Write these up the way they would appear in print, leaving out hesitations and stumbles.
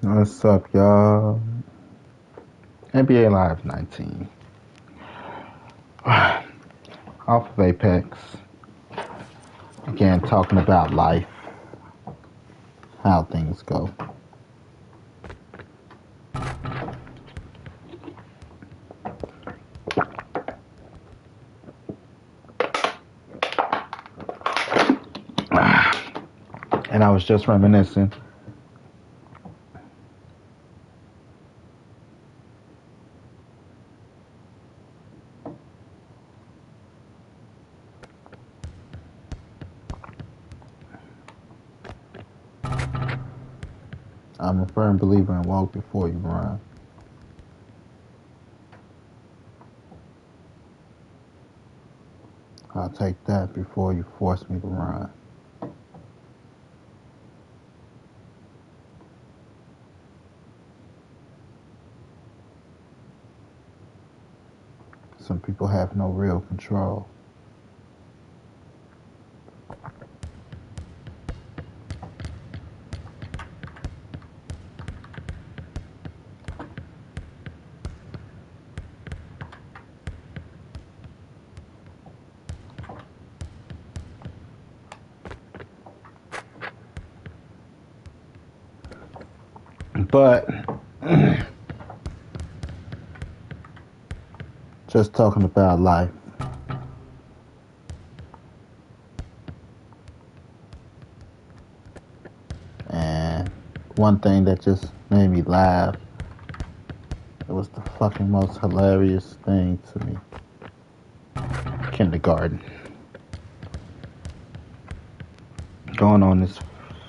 What's up, y'all? NBA Live 19. Off of Apex. Again, talking about life, how things go. And I was just reminiscing. I'm a firm believer in walk before you run. I'll take that before you force me to run. Some people have no real control. But just talking about life. And one thing that just made me laugh, it was the fucking most hilarious thing to me. Kindergarten. Going on this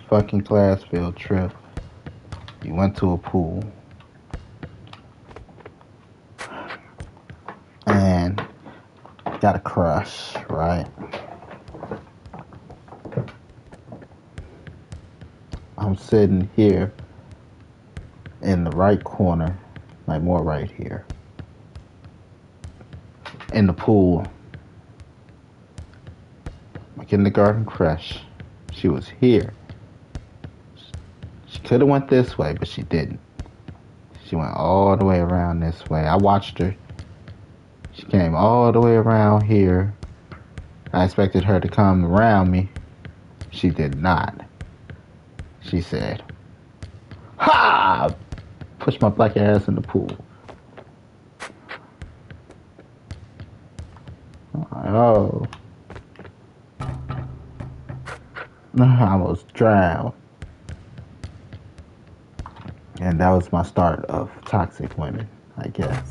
fucking class field trip. You went to a pool. And got a crush, right? I'm sitting here in the right corner, like more right here, in the pool. My kindergarten crush. She was here. She could have went this way, but she didn't. She went all the way around this way. I watched her. She came all the way around here. I expected her to come around me. She did not. She said, "Ha!" Pushed my black ass in the pool. Oh. I almost drowned. And that was my start of toxic women, I guess.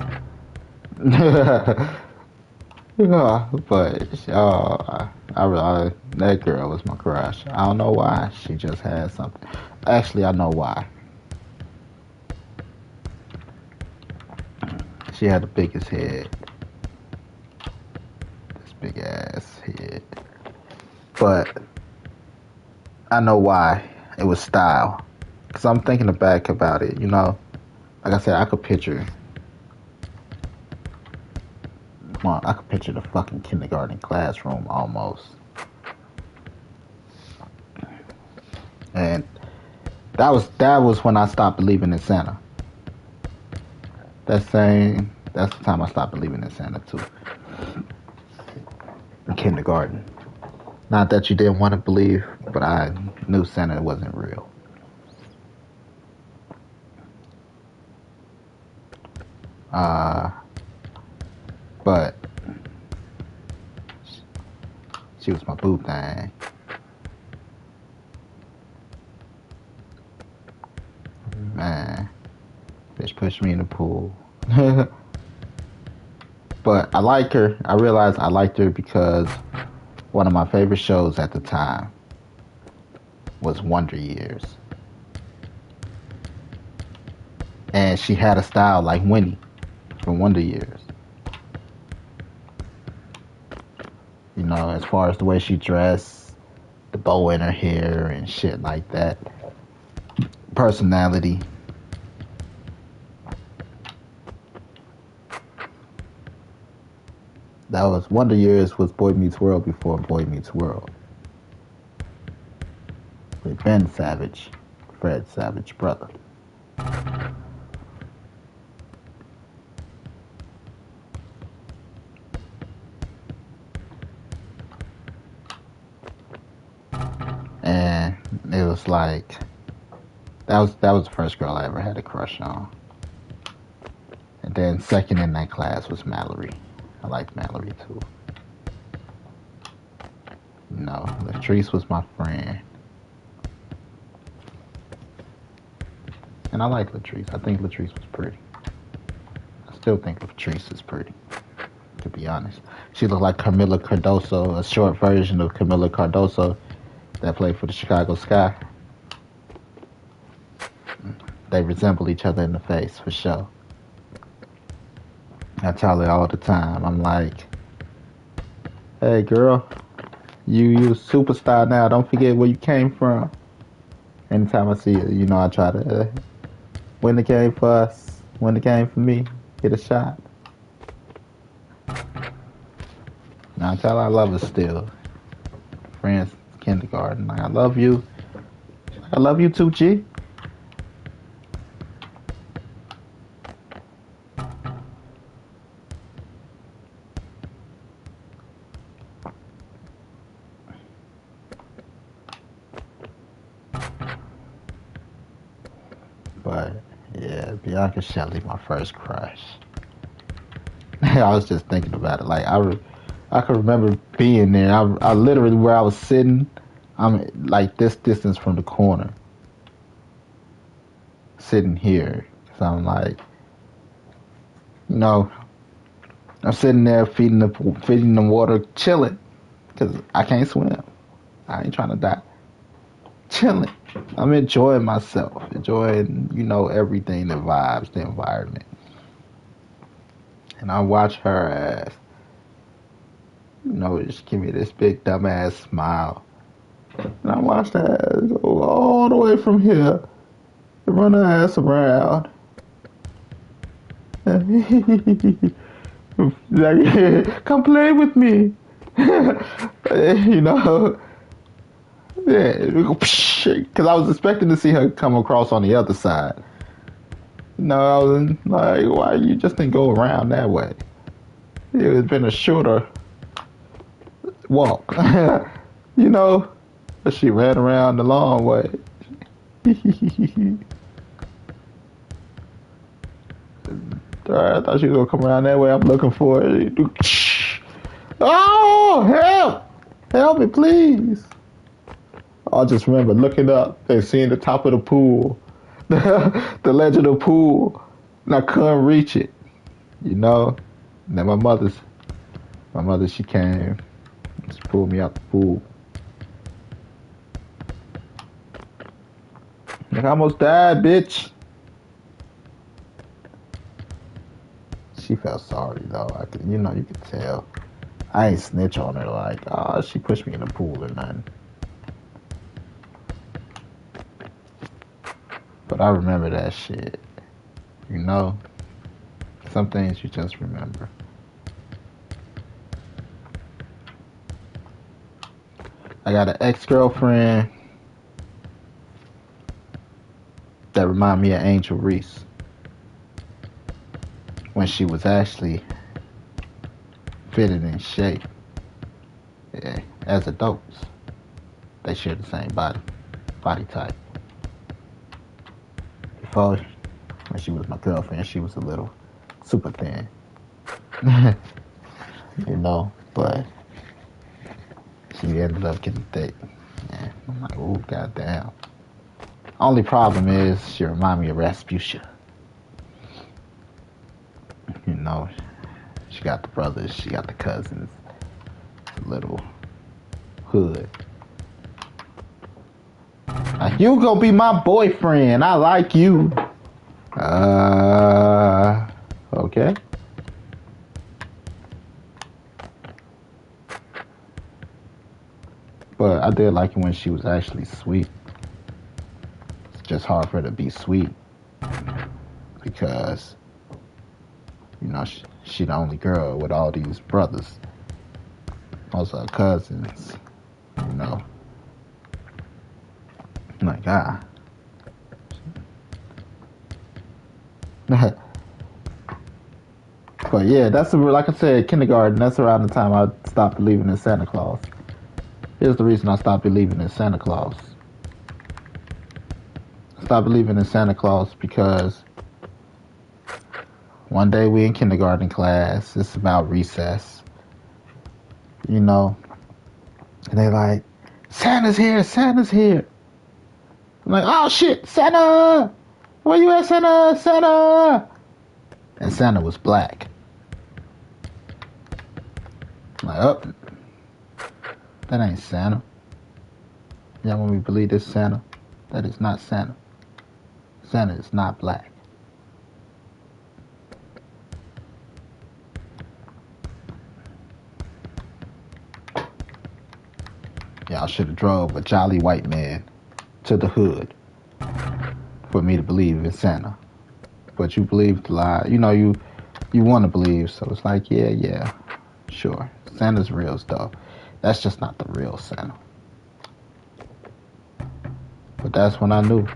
Yeah, but that girl was my crush. I don't know why. She just had something. Actually, I know why. She had the biggest head. This big ass head. But I know why. It was style. Because I'm thinking back about it, like I said, I could picture. Come on, I could picture the fucking kindergarten classroom almost. And that was when I stopped believing in Santa. That's the time I stopped believing in Santa too. In kindergarten. Not that you didn't want to believe, but I knew Santa wasn't real. But she was my boo thing. Man, bitch pushed me in the pool. But I like her. I realized I liked her because one of my favorite shows at the time was Wonder Years. And she had a style like Winnie from Wonder Years. As far as the way she dressed, the bow in her hair and shit like that. Personality. That was Wonder Years was Boy Meets World before Boy Meets World. With Ben Savage, Fred Savage brother. And it was like that was the first girl I ever had a crush on. And then second in that class was Mallory. I liked Mallory too. No, Latrice was my friend. And I like Latrice. I think Latrice was pretty. I still think Latrice is pretty, to be honest. She looked like Camila Cardoso, a short version of Camila Cardoso that played for the Chicago Sky. They resemble each other in the face, for sure. I tell her all the time. I'm like, hey, girl, you a superstar now. Don't forget where you came from. Anytime I see it, I try to win the game for us, win the game for me, get a shot. Now I tell her I love her still. Friends, kindergarten. Like, I love you. I love you too, G. But yeah, Bianca Shelley, my first crush. I was just thinking about it. Like I could remember being there. I literally where I was sitting. I'm like this distance from the corner, sitting here. So I'm like, you know, I'm sitting there feeding the water, chilling, cause I can't swim. I ain't trying to die. Chilling. I'm enjoying myself, enjoying everything, the vibes, the environment. And I watch her ass, just give me this big dumbass smile. And I watched her ass go all the way from here and run her ass around. Like, come play with me. Yeah, because I was expecting to see her come across on the other side. I was like, why you just didn't go around that way? It would have been a shorter walk, but she ran around the long way. I thought she was gonna come around that way. I'm looking for it. Oh, help! Help me, please. I just remember looking up and seeing the top of the pool, the ledge of the pool, and I couldn't reach it. And then my mother, she came, just pulled me out the pool. Like, I almost died, bitch. She felt sorry though. You could tell. I ain't snitch on her like, oh, she pushed me in the pool or nothing. But I remember that shit. Some things you just remember. I got an ex-girlfriend that remind me of Angel Reese when she was actually fitted in shape. Yeah, as adults, they share the same body type. Before, when she was my girlfriend, she was a little super thin, but she ended up getting thick. Yeah, I'm like, ooh, goddamn. Only problem is she remind me of Rasputia. She got the brothers, she got the cousins. It's a little hood. Like, you gonna be my boyfriend. I like you. Okay. But I did like it when she was actually sweet. It's just hard for her to be sweet because she the only girl with all these brothers. Also her cousins, Like, But yeah, like I said, kindergarten. That's around the time I stopped believing in Santa Claus. Here's the reason I stopped believing in Santa Claus. I stopped believing in Santa Claus because one day we in kindergarten class. It's about recess, you know, and they like, Santa's here, Santa's here. I'm like, oh shit, Santa! Where you at, Santa? Santa! And Santa was black. I'm like, oh, that ain't Santa. Y'all want me to believe this Santa? That is not Santa. Santa is not black. Y'all should have drove a jolly white man to the hood for me to believe in Santa. But you believe the lie. You know, you want to believe. So it's like, yeah, sure. Santa's real stuff. That's just not the real Santa. But that's when I knew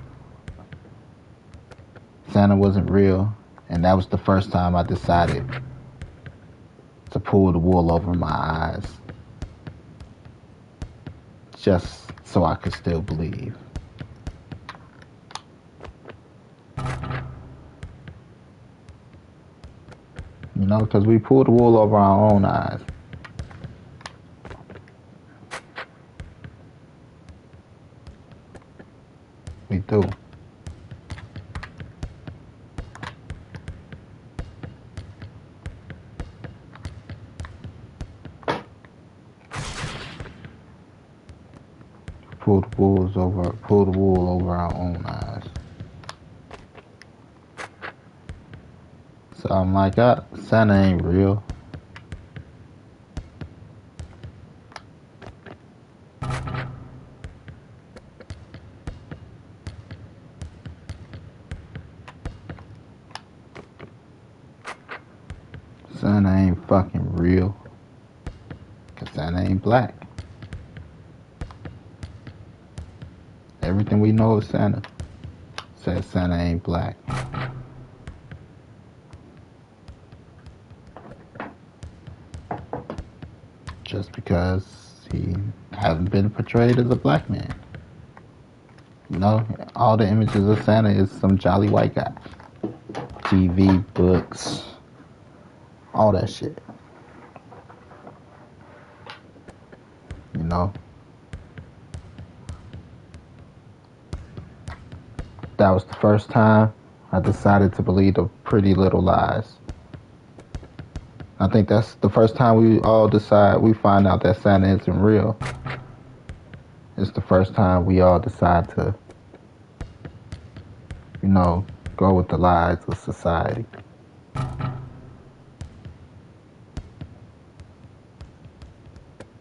Santa wasn't real. And that was the first time I decided to pull the wool over my eyes. Just so I could still believe. You know, because we pull the wool over our own eyes. We do. Pull the wool over our own eyes. So I'm like, Santa ain't real. Santa ain't fucking real. Cause Santa ain't black. Everything we know of Santa says Santa ain't black. Just because he hasn't been portrayed as a black man. You know, all the images of Santa is some jolly white guy. TV, books, all that shit. You know? That was the first time I decided to believe the Pretty Little Lies. I think that's the first time we find out that Santa isn't real. It's the first time we all decide to, you know, go with the lies of society.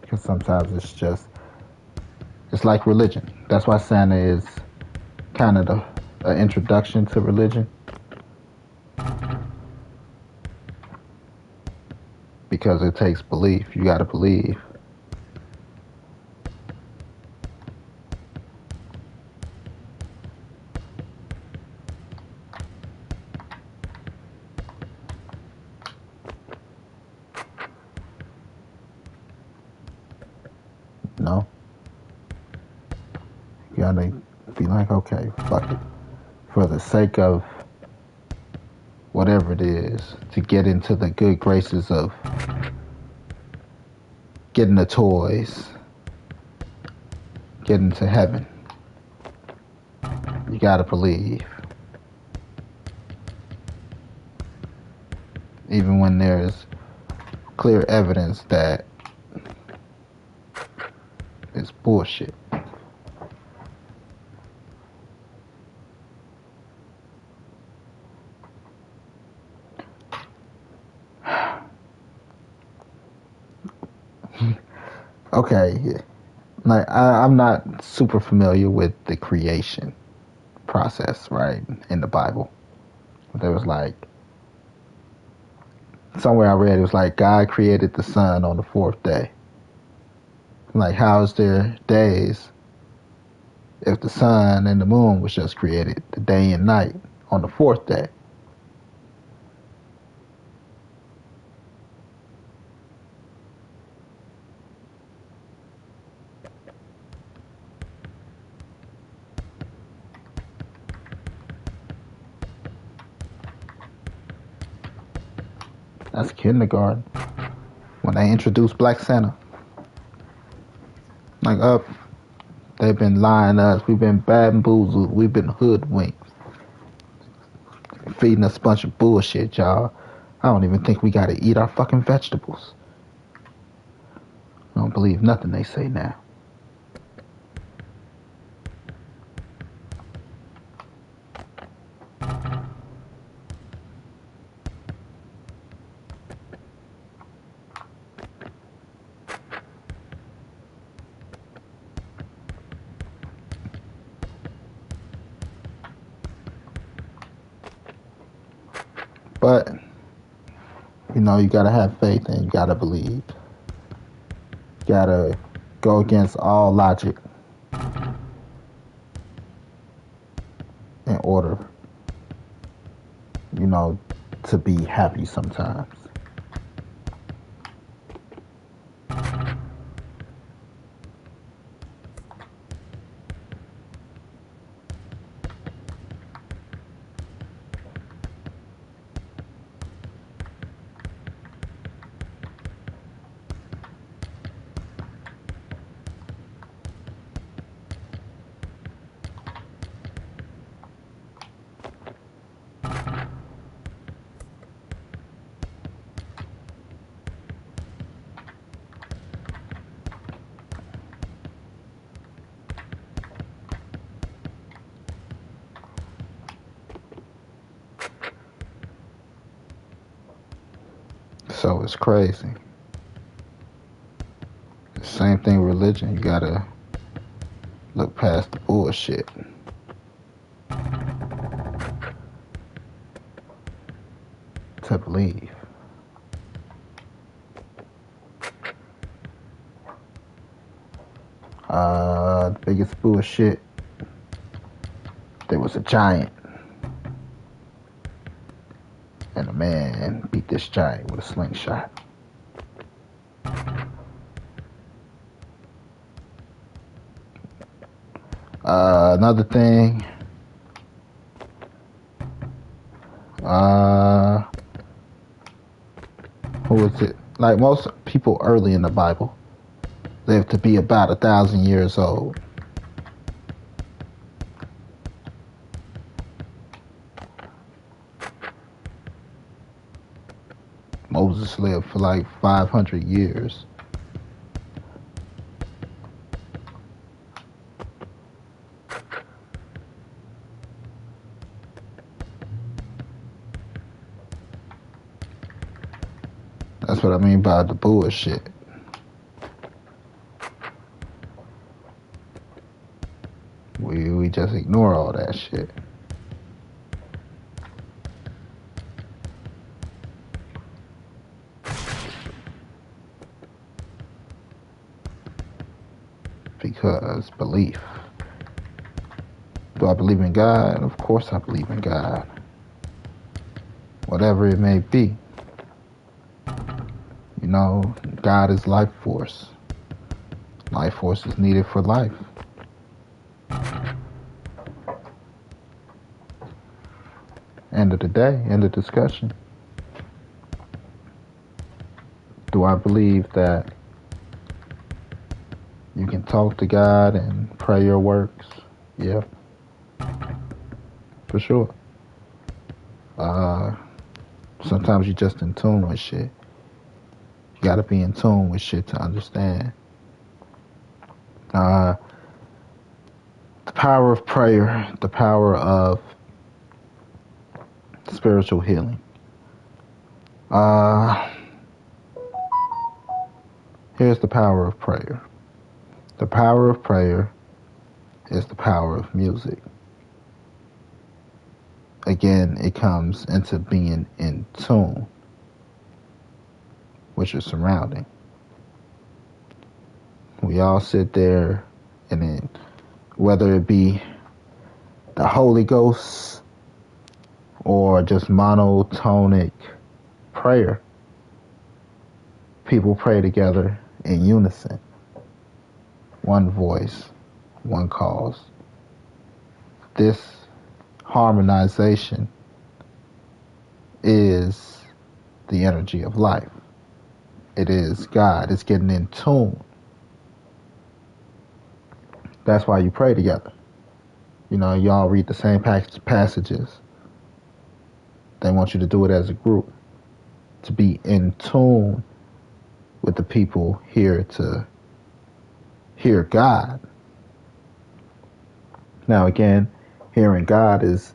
Because sometimes it's like religion. That's why Santa is kind of an introduction to religion. Because it takes belief. You gotta believe. No? You gotta be like, okay, fuck it. For the sake of whatever it is, to get into the good graces of getting the toys, getting to heaven, you gotta believe. Even when there's clear evidence that it's bullshit. Okay, like I'm not super familiar with the creation process, right, in the Bible. There was like, somewhere I read it was like God created the sun on the fourth day. Like, how is there days if the sun and the moon was just created the day and night on the fourth day? That's kindergarten. When they introduced Black Santa. Like, up, they've been lying to us. We've been bamboozled. We've been hoodwinked. Feeding us a bunch of bullshit, y'all. I don't even think we gotta eat our fucking vegetables. I don't believe nothing they say now. But, you know, you gotta have faith and you gotta believe. You gotta go against all logic in order, you know, to be happy sometimes. So it's crazy. The same thing with religion. You gotta look past the bullshit. To believe. The biggest bullshit. There was a giant. And a man beat this giant with a slingshot. Another thing. Who was it? Like most people early in the Bible lived to be about 1,000 years old. Moses lived for like 500 years. That's what I mean by the bullshit. We just ignore all that shit. Because belief. Do I believe in God? Of course I believe in God. Whatever it may be. You know, God is life force. Life force is needed for life. End of the day, end of discussion. Do I believe that you can talk to God and pray your works? Yeah. For sure. Sometimes you're just in tune with shit. You gotta be in tune with shit to understand. The power of prayer, the power of spiritual healing. Here's the power of prayer. The power of prayer is the power of music. Again, it comes into being in tune with your surrounding. We all sit there and then, whether it be the Holy Ghost or just monotonic prayer, people pray together in unison. One voice, one cause. This harmonization is the energy of life. It is God. It's getting in tune. That's why you pray together. You know, y'all read the same passages. They want you to do it as a group, to be in tune with the people here to hear God. Now again, hearing God is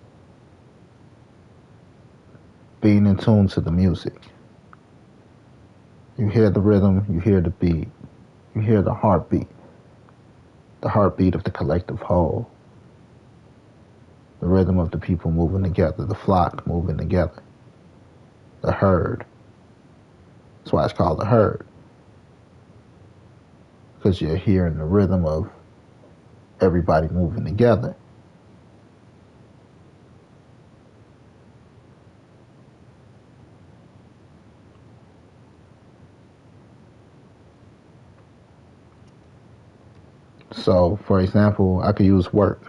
being in tune to the music. You hear the rhythm, you hear the beat, you hear the heartbeat of the collective whole, the rhythm of the people moving together, the flock moving together, the herd. That's why it's called the herd, because you're hearing the rhythm of everybody moving together. So, for example, I could use work.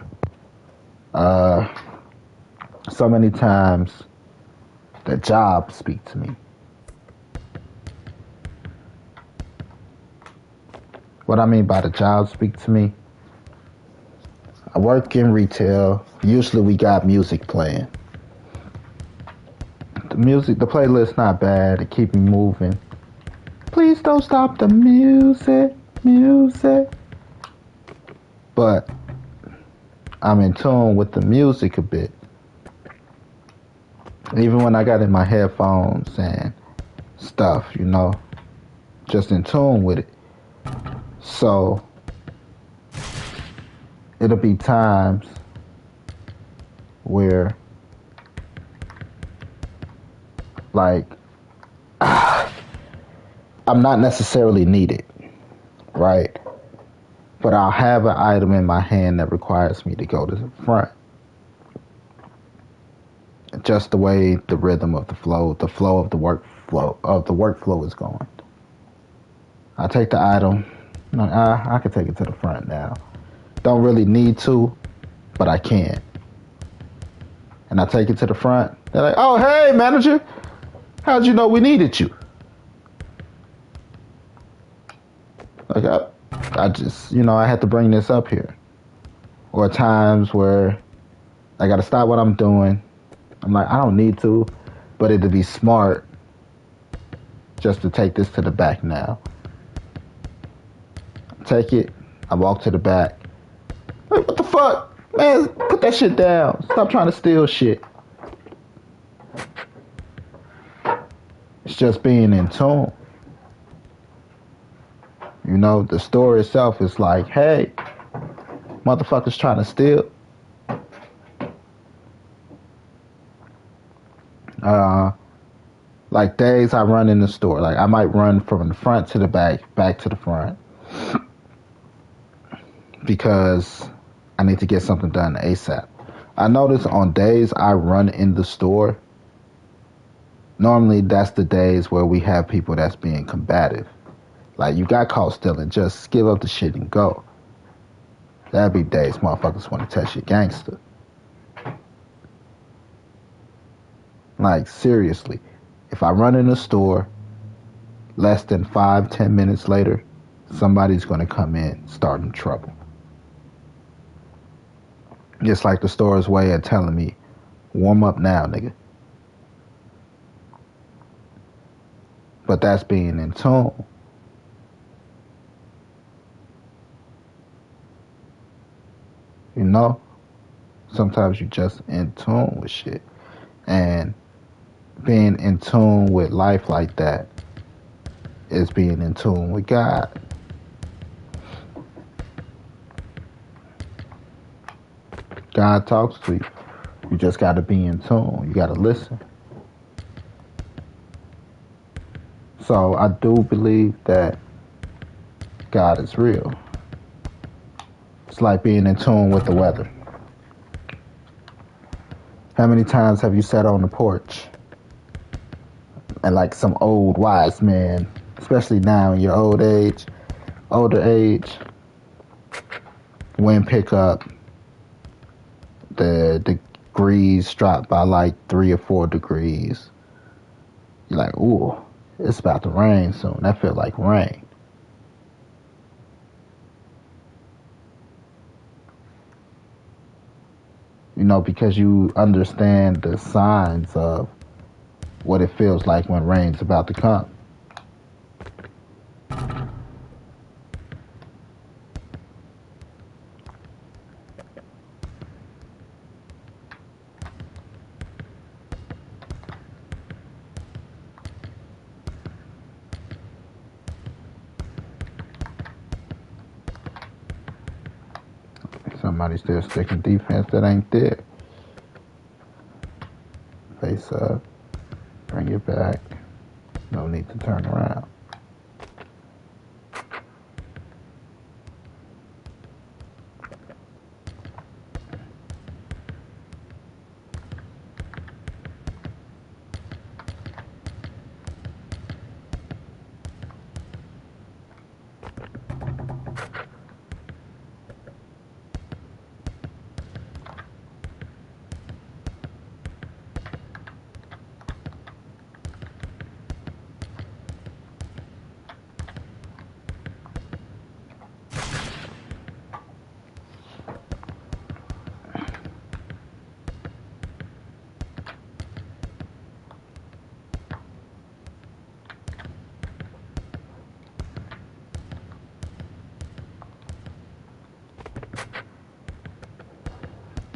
So many times the job speak to me. What I mean by the job speak to me, I work in retail. Usually we got music playing. The playlist not bad. It keep me moving. Please don't stop the music. But I'm in tune with the music a bit. Even when I got in my headphones and stuff, you know, just in tune with it. So it'll be times where, like, I'm not necessarily needed, right? But I'll have an item in my hand that requires me to go to the front. Just the way the rhythm of the flow of the workflow is going. I take the item, I can take it to the front now. Don't really need to, but I can. And I take it to the front. They're like, oh, hey, manager, how'd you know we needed you? Like, I just, I had to bring this up here. Or times where I got to stop what I'm doing. I'm like, I don't need to, but it'd be smart just to take this to the back now. Take it. I walk to the back. Like, what the fuck? Man, put that shit down. Stop trying to steal shit. It's just being in tune. The store itself is like, hey, motherfuckers trying to steal. Like days I run in the store. Like I might run from the front to the back to the front. Because I need to get something done ASAP. I notice on days I run in the store, normally that's the days where we have people that's being combative. Like, you got caught stealing, just give up the shit and go. That'd be days motherfuckers want to test your gangster. Like, seriously. If I run in the store, less than 5-10 minutes later, somebody's going to come in starting trouble. Just like the store's way of telling me, warm up now, nigga. But that's being in tune. Sometimes you just in tune with shit. And being in tune with life like that is being in tune with God. God talks to you. You just got to be in tune. You got to listen. So I do believe that God is real. It's like being in tune with the weather. How many times have you sat on the porch and like some old wise man, especially now in your older age, wind pick up, the degrees drop by like 3 or 4 degrees. You're like, ooh, it's about to rain soon. That feels like rain. Because you understand the signs of what it feels like when rain's about to come. Somebody still sticking defense that ain't there. Face up. Bring it back. No need to turn around.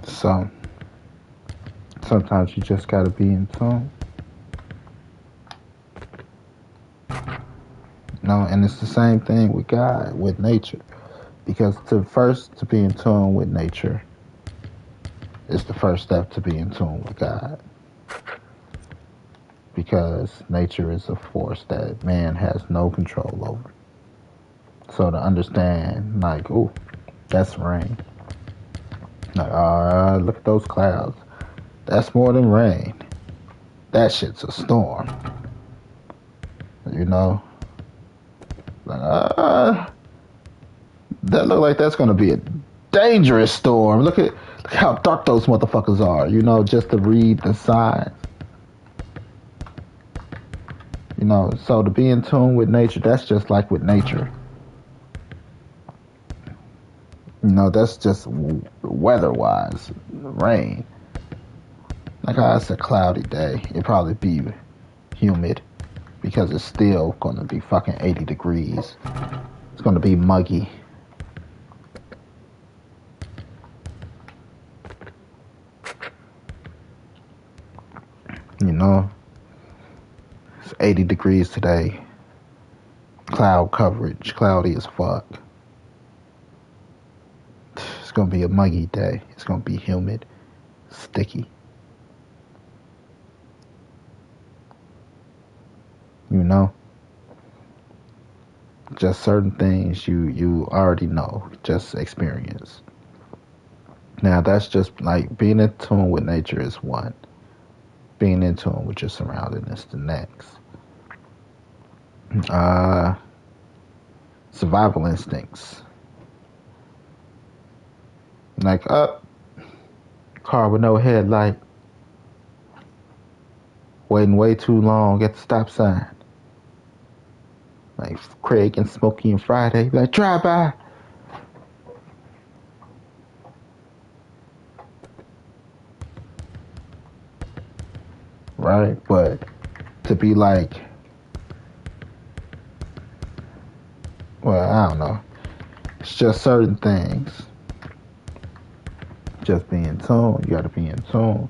So sometimes you just gotta be in tune. And it's the same thing with God, with nature. Because to be in tune with nature is the first step to be in tune with God. Because nature is a force that man has no control over. So to understand, like, ooh, that's rain. Like, look at those clouds. That's more than rain. That shit's a storm. Like, that look like that's gonna be a dangerous storm. Look how dark those motherfuckers are. Just to read the signs. So to be in tune with nature, that's just like with nature. That's just weather-wise, rain. Like how it's a cloudy day, it'd probably be humid because it's still gonna be fucking 80 degrees. It's gonna be muggy. It's 80 degrees today. Cloud coverage, cloudy as fuck. It's gonna be a muggy day. It's gonna be humid, sticky. Just certain things you already know, just experience. Now that's just like being in tune with nature is one. Being in tune with your surrounding is the next. Survival instincts. Like car with no headlight. Waiting way too long at the stop sign. Like Craig and Smokey and Friday. Like, drive by. Right? But to be like, well, I don't know. It's just certain things. Just be in tune. You gotta be in tune.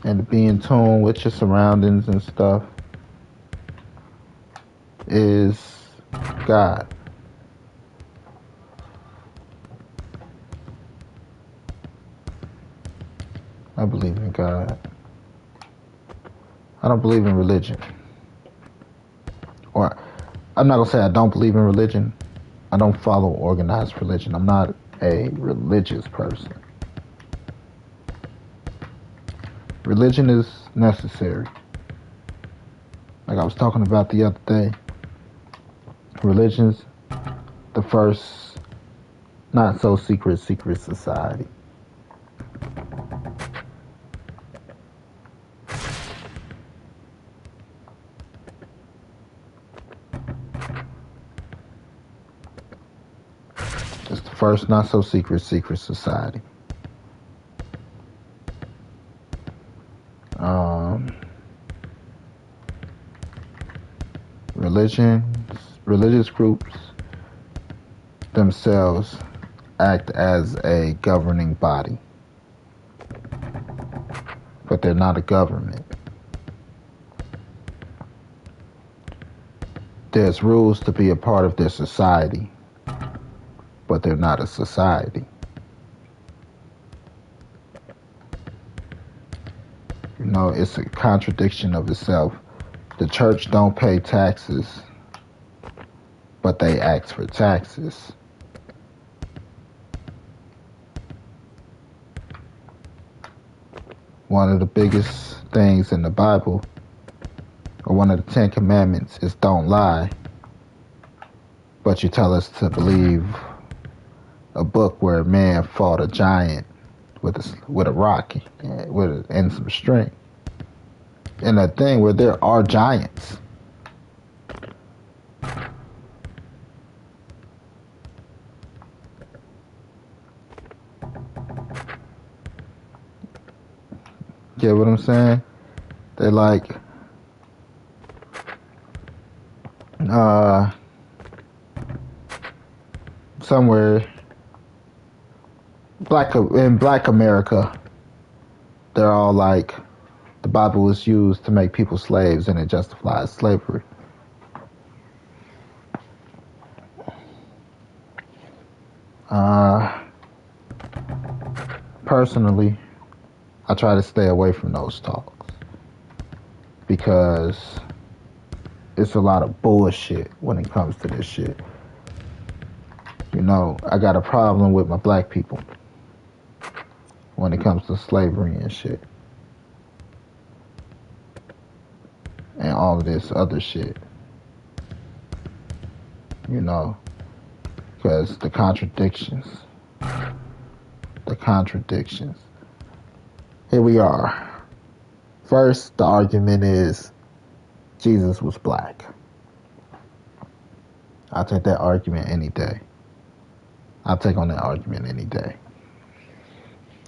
And to be in tune with your surroundings and stuff is God. I believe in God. I don't believe in religion. Or, I'm not gonna say I don't believe in religion. I don't follow organized religion. I'm not a religious person. Religion is necessary. Like I was talking about the other day. Religion's the first not so secret society. first not so secret society. Religious groups themselves act as a governing body, but they're not a government. There's rules to be a part of their society, but they're not a society. You know, it's a contradiction of itself. The church don't pay taxes, but they ask for taxes. One of the biggest things in the Bible, or one of the 10 Commandments, is don't lie. But you tell us to believe a book where a man fought a giant with a rock and some string. In a thing where there are giants. Get what I'm saying? They're like, somewhere in Black America, they're all like, the Bible was used to make people slaves and it justifies slavery. Personally, I try to stay away from those talks because it's a lot of bullshit when it comes to this shit. You know, I got a problem with my black people when it comes to slavery and shit. And all of this other shit. You know, because the contradictions. Here we are. First, the argument is Jesus was black. I'll take that argument any day. I'll take on that argument any day.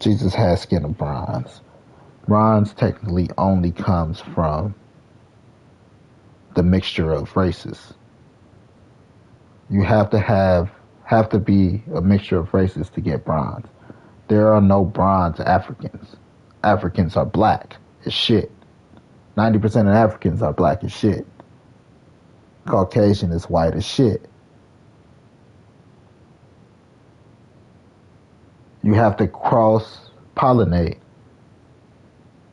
Jesus has skin of bronze. Bronze technically only comes from the mixture of races. You have to be a mixture of races to get bronze. There are no bronze Africans. Africans are black as shit. 90% of Africans are black as shit. Caucasian is white as shit. You have to cross-pollinate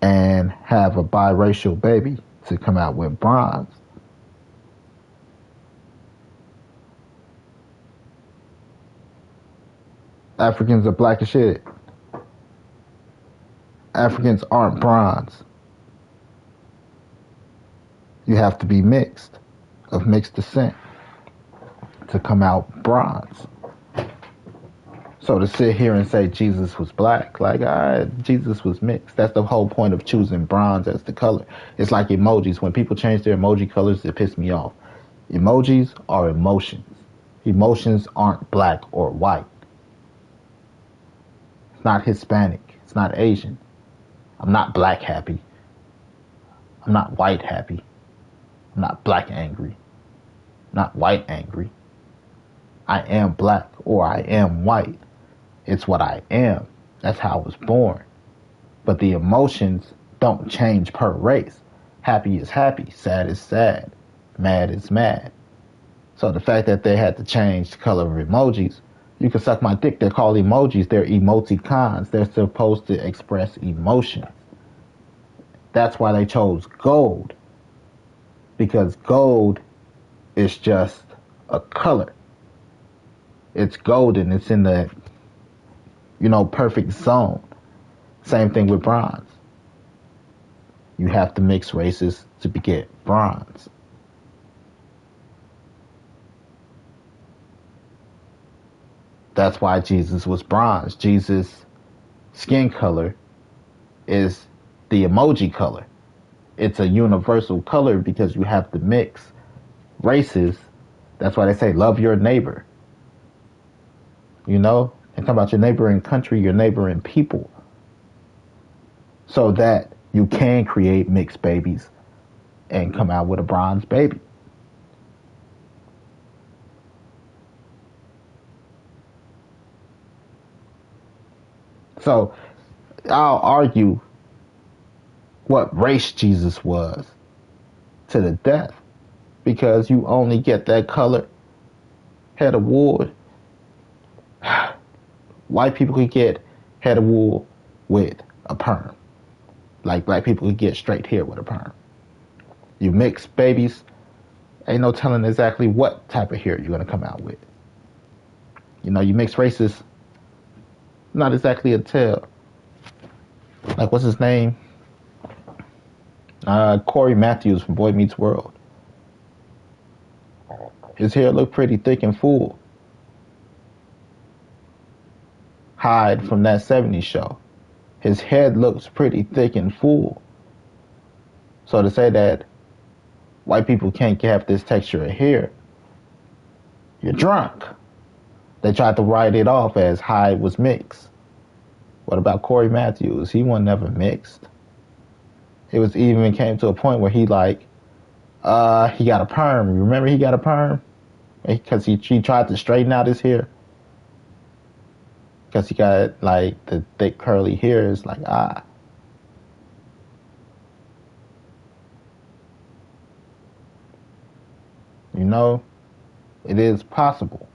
and have a biracial baby to come out with bronze. Africans are black as shit. Africans aren't bronze. You have to be mixed, of mixed descent, to come out bronze. So to sit here and say Jesus was black, like, Jesus was mixed. That's the whole point of choosing bronze as the color. It's like emojis. When people change their emoji colors, it pisses me off. Emojis are emotions. Emotions aren't black or white. It's not Hispanic. It's not Asian. I'm not black happy. I'm not white happy. I'm not black angry. I'm not white angry. I am black or I am white. It's what I am. That's how I was born. But the emotions don't change per race. Happy is happy. Sad is sad. Mad is mad. So the fact that they had to change the color of emojis, you can suck my dick. They're called emojis. They're emoticons. They're supposed to express emotions. That's why they chose gold. Because gold is just a color. It's golden. It's in the, perfect zone. Same thing with bronze. You have to mix races to get bronze. That's why Jesus was bronze. Jesus' skin color is the emoji color. It's a universal color because you have to mix races. That's why they say love your neighbor. You know, and talk about your neighboring country, your neighboring people, so that you can create mixed babies and come out with a bronze baby. So I'll argue what race Jesus was to the death, because you only get that color head of wool. White people could get head of wool with a perm, like black people could get straight hair with a perm. You mix babies, ain't no telling exactly what type of hair you're gonna come out with. You know, you mix races, not exactly a tell. Like what's his name? Corey Matthews from Boy Meets World. His hair looked pretty thick and full. Hyde from that '70s show. His head looks pretty thick and full. So to say that white people can't have this texture of hair, you're drunk. They tried to write it off as Hyde was mixed. What about Corey Matthews? He was never mixed. It was even came to a point where he got a perm. Remember he got a perm? Because he tried to straighten out his hair. Because he got like the thick curly hair. It's like, you know, it is possible.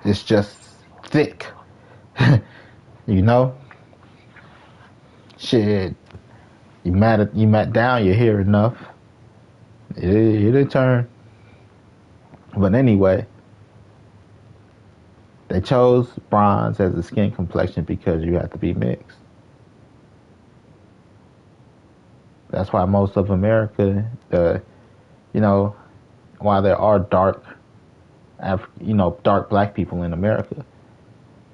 It's just thick. You know? Shit. You mat down your hair enough. It'll turn. But anyway, they chose bronze as a skin complexion because you have to be mixed. That's why most of America, while there are dark black people in America,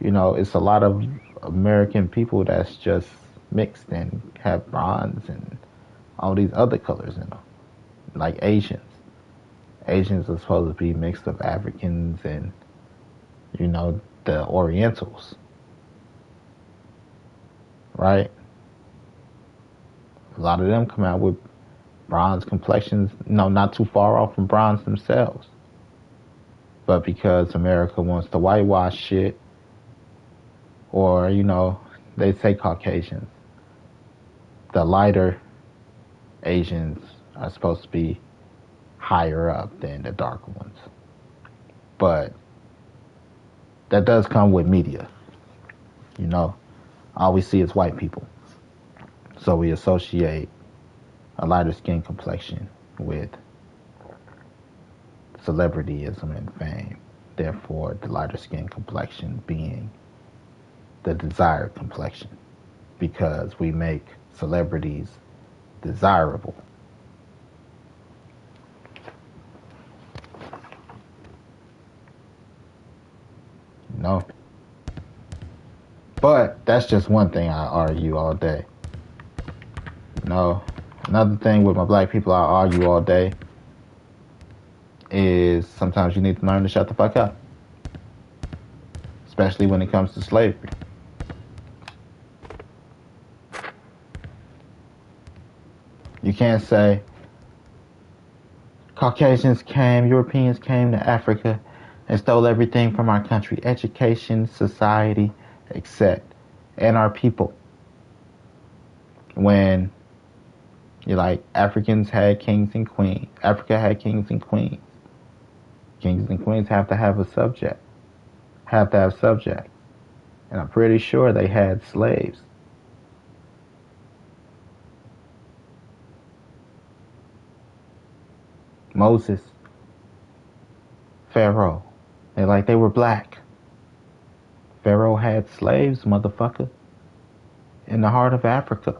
it's a lot of American people that's just mixed and have bronze and all these other colors in them, like Asians. Asians are supposed to be mixed of Africans and, the Orientals, right? A lot of them come out with bronze complexions, not too far off from bronze themselves. But because America wants to whitewash shit, or, they say Caucasians, the lighter Asians are supposed to be higher up than the darker ones. But that does come with media. All we see is white people. So we associate a lighter skin complexion with celebrityism and fame. Therefore, the lighter skin complexion being the desired complexion, because we make celebrities desirable. But that's just one thing I argue all day. Another thing with my black people I argue all day is sometimes you need to learn to shut the fuck up. Especially when it comes to slavery. You can't say Caucasians came, Europeans came to Africa and stole everything from our country, education, society, except, and our people. When you're like, Africans had kings and queens. Africa had kings and queens. Kings and queens have to have a subject. Have to have subject. And I'm pretty sure they had slaves. Moses, Pharaoh, they were black. Pharaoh had slaves, motherfucker, in the heart of Africa.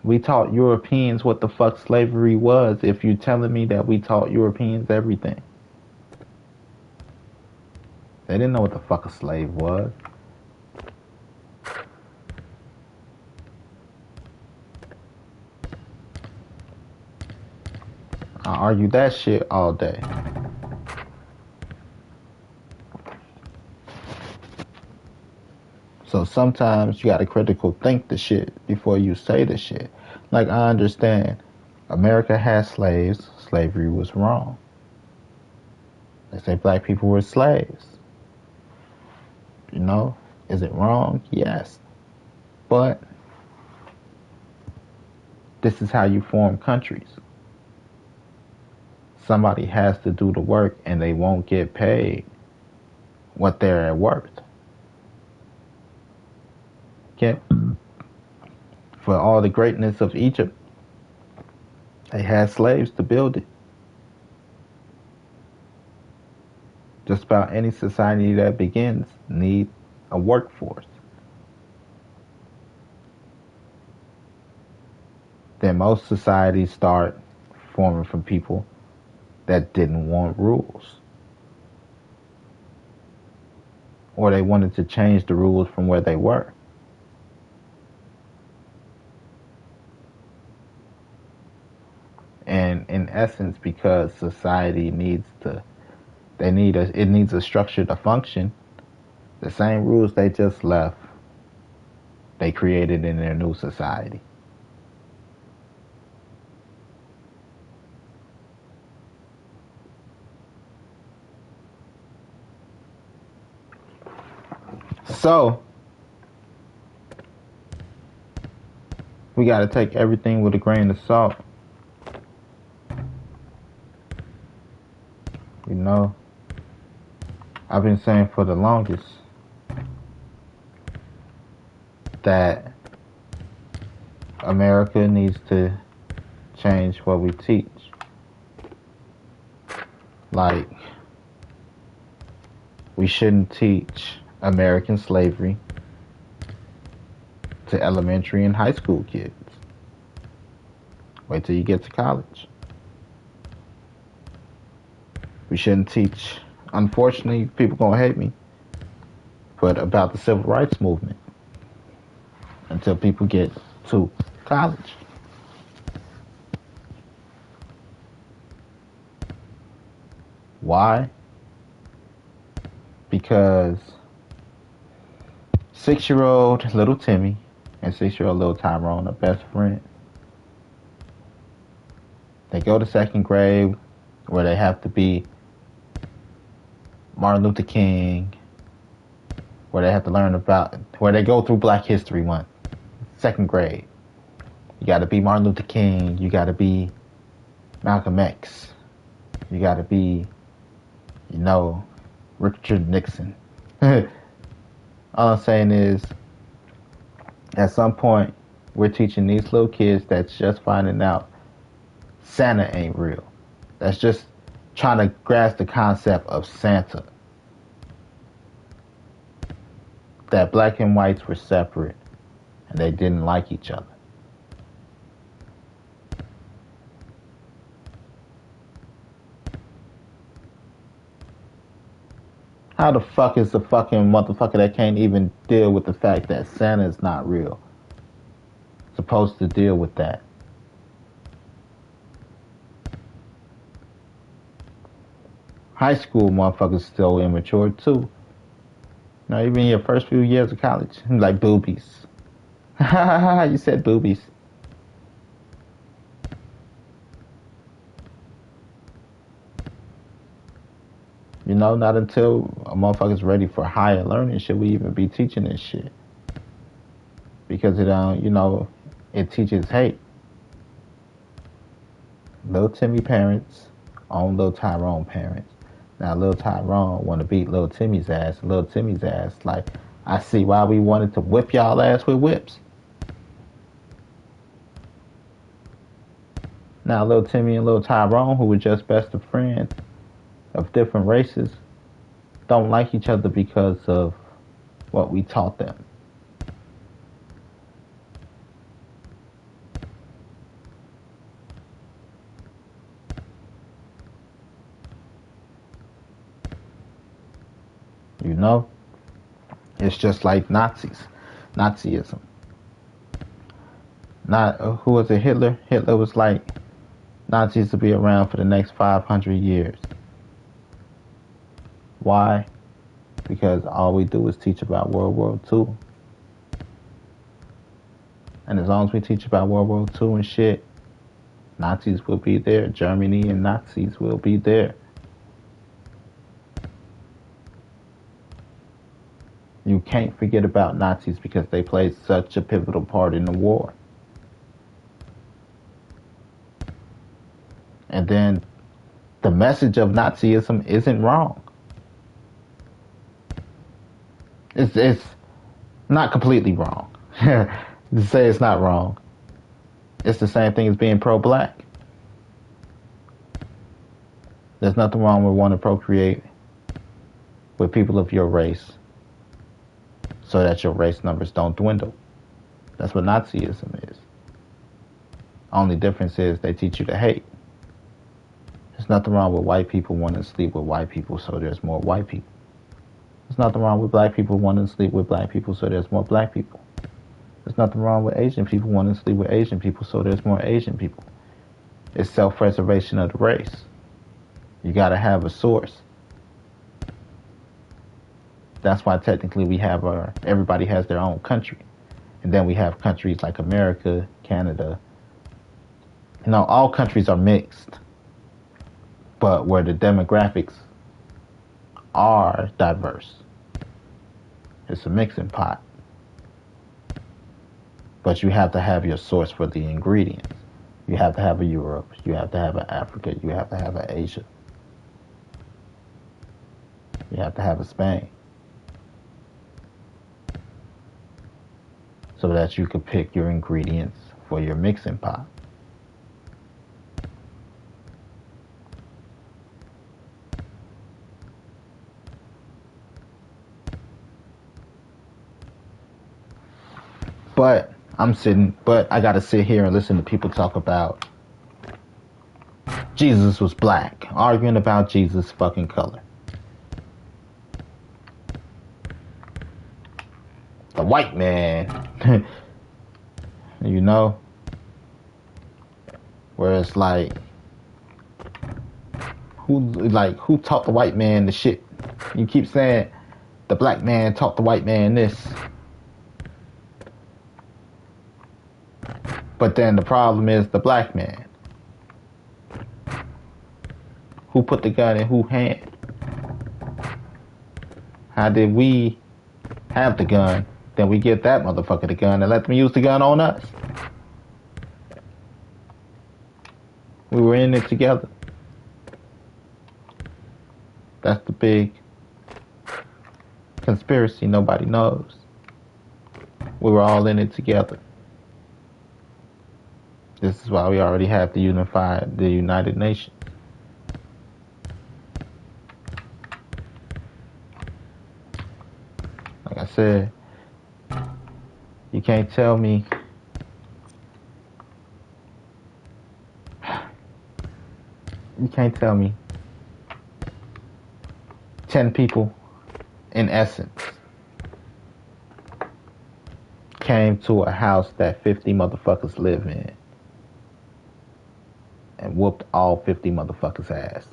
We taught Europeans what the fuck slavery was, if you're telling me that we taught Europeans everything. They didn't know what the fuck a slave was. I argue that shit all day. So sometimes you gotta critical think the shit before you say the shit. Like, I understand America has slaves. Slavery was wrong. They say black people were slaves. You know? Is it wrong? Yes. But this is how you form countries. Somebody has to do the work and they won't get paid what they're worth. Okay? For all the greatness of Egypt, they had slaves to build it. Just about any society that begins needs a workforce. Then most societies start forming from people that didn't want rules. Or they wanted to change the rules from where they were. And in essence, because society needs it needs a structure to function, the same rules they just left, they created in their new society. So, we got to take everything with a grain of salt. You know, I've been saying for the longest that America needs to change what we teach. Like, we shouldn't teach American slavery to elementary and high school kids. Wait till you get to college. We shouldn't teach, unfortunately, people gonna hate me, but about the civil rights movement until people get to college. Why? Because 6-year-old little Timmy and 6-year-old little Tyrone are best friends. They go to second grade where they have to be Martin Luther King, where they have to learn about, where they go through Black History Month, second grade. You gotta be Martin Luther King, you gotta be Malcolm X, you gotta be, you know, Richard Nixon. All I'm saying is, at some point, we're teaching these little kids that's just finding out Santa ain't real. That's just trying to grasp the concept of Santa. That black and whites were separate and they didn't like each other. How the fuck is the fucking motherfucker that can't even deal with the fact that Santa's not real supposed to deal with that? High school motherfuckers still immature too. Now, even in your first few years of college, like boobies. You said boobies. You know, not until a motherfucker's ready for higher learning should we even be teaching this shit. Because it, you know, it teaches hate. Little Timmy parents own little Tyrone parents. Now, little Tyrone want to beat little Timmy's ass. Little Timmy's ass, like, I see why we wanted to whip y'all ass with whips. Now, little Timmy and little Tyrone, who were just best of friends of different races, don't like each other because of what we taught them. You know? It's just like Nazism. Not, who was it, Hitler? Hitler was like, Nazis will be around for the next 500 years. Why? Because all we do is teach about World War II. And as long as we teach about World War II and shit, Nazis will be there. Germany and Nazis will be there. You can't forget about Nazis because they played such a pivotal part in the war. And then the message of Nazism isn't wrong. It's not completely wrong. To say it's not wrong. It's the same thing as being pro-black. There's nothing wrong with wanting to procreate with people of your race so that your race numbers don't dwindle. That's what Nazism is. Only difference is they teach you to hate. There's nothing wrong with white people wanting to sleep with white people so there's more white people. There's nothing wrong with black people wanting to sleep with black people so there's more black people. There's nothing wrong with Asian people wanting to sleep with Asian people so there's more Asian people. It's self-preservation of the race. You gotta have a source. That's why technically we have everybody has their own country. And then we have countries like America, Canada. You know, all countries are mixed. But where the demographics are diverse, it's a mixing pot. But you have to have your source for the ingredients. You have to have a Europe. You have to have an Africa. You have to have an Asia. You have to have a Spain. So that you can pick your ingredients for your mixing pot. But I gotta sit here and listen to people talk about Jesus was black, arguing about Jesus' fucking color. The white man, you know, where it's like, who taught the white man the shit? You keep saying the black man taught the white man this. But then the problem is the black man. Who put the gun in whose hand? How did we have the gun? Then we give that motherfucker the gun and let them use the gun on us. We were in it together. That's the big conspiracy nobody knows. We were all in it together. This is why we already have the United Nations. Like I said, you can't tell me you can't tell me 10 people in essence came to a house that 50 motherfuckers live in and whooped all 50 motherfuckers' ass.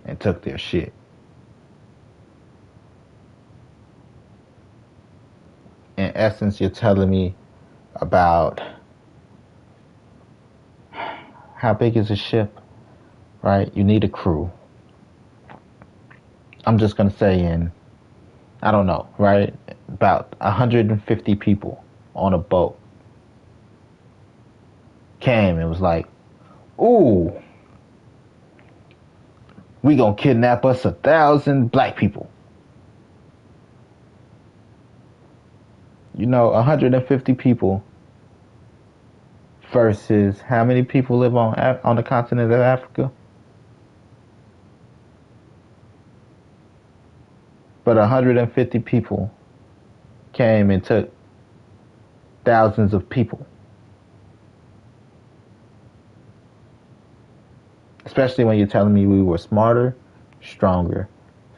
And took their shit. In essence, you're telling me about how big is a ship, right? You need a crew. I'm just going to say I don't know, right? About 150 people on a boat came and was like, ooh, we gonna kidnap us 1,000 black people. You know, 150 people versus how many people live on the continent of Africa? But 150 people came and took thousands of people. Especially when you're telling me we were smarter, stronger,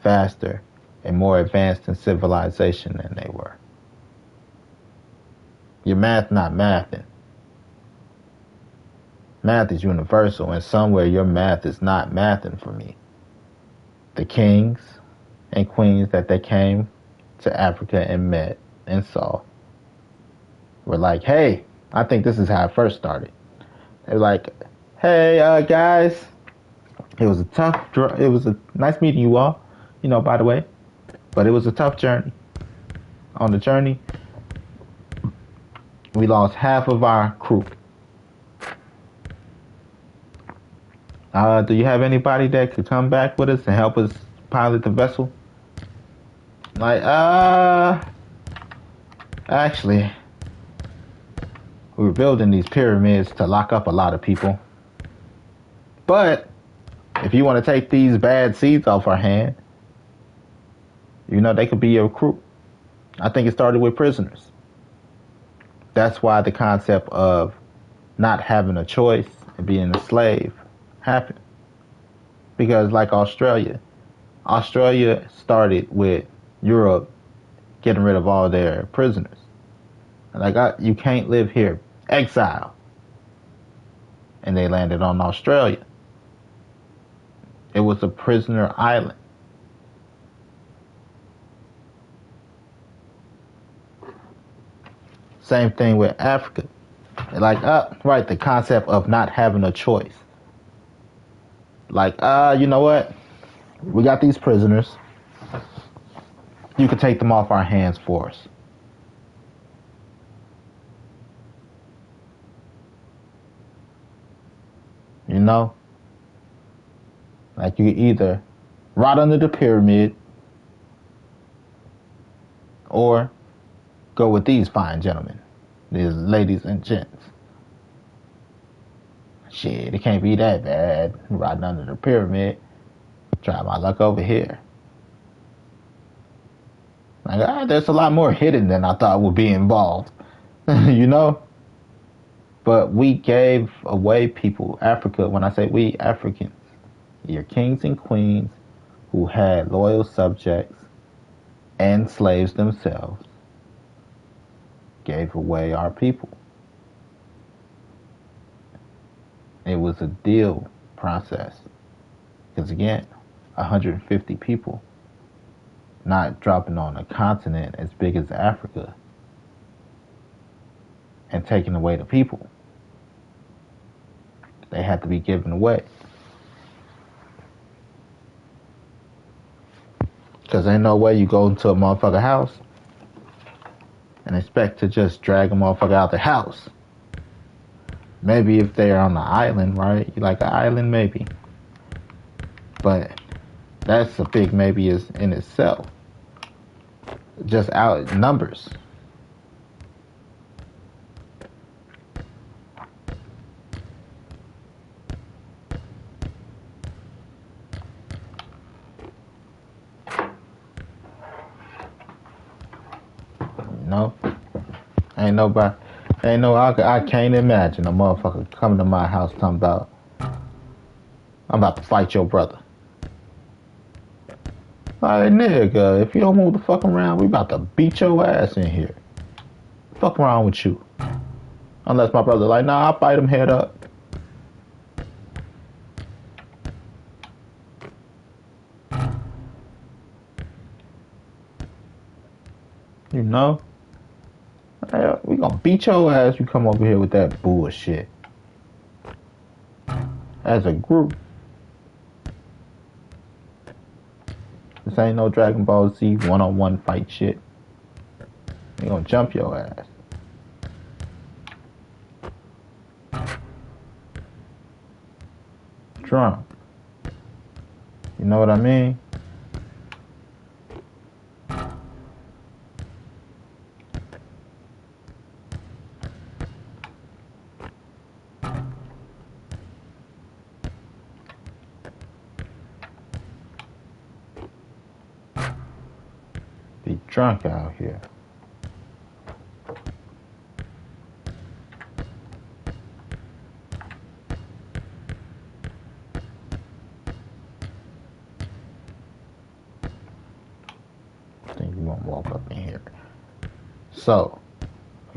faster, and more advanced in civilization than they were. Your math not mathing. Math is universal, and somewhere your math is not mathing for me. The kings and queens that they came to Africa and met and saw were like, hey, I think this is how it first started. They were like, hey, guys, it was a nice meeting you all, by the way, but it was a tough journey. On the journey, we lost half of our crew. Do you have anybody that could come back with us and help us pilot the vessel? Like, actually, we were building these pyramids to lock up a lot of people. But if you want to take these bad seeds off our hand, they could be your crew. I think it started with prisoners. That's why the concept of not having a choice and being a slave happened. Because like Australia started with Europe getting rid of all their prisoners. Like, you can't live here. Exile. And they landed on Australia. It was a prisoner island. Same thing with Africa. Like, right, the concept of not having a choice. Like, you know what? We got these prisoners. You can take them off our hands for us. Like, you either rot under the pyramid or go with these fine gentlemen, these ladies and gents. Shit, it can't be that bad. Rotting under the pyramid. Try my luck over here. Like, there's a lot more hidden than I thought would be involved. But we gave away people, Africa, when I say we, Africans, your kings and queens who had loyal subjects and slaves themselves, gave away our people. It was a deal process. Because again, 150 people not dropping on a continent as big as Africa and taking away the people. They had to be given away. Because ain't no way you go into a motherfucker house and expect to just drag a motherfucker out the house. Maybe if they're on the island, right? You like an island, maybe. But that's a big maybe is in itself. Just out numbers. I can't imagine a motherfucker coming to my house talking about, I'm about to fight your brother. Like, nigga, if you don't move the fuck around, we about to beat your ass in here. Fuck around with you. Unless my brother like, nah, I'll fight him head up. We gonna beat your ass. You come over here with that bullshit. As a group. This ain't no Dragon Ball Z one-on-one fight shit. They gonna jump your ass. Drunk. You know what I mean? Be drunk out here. I think you won't walk up in here. So,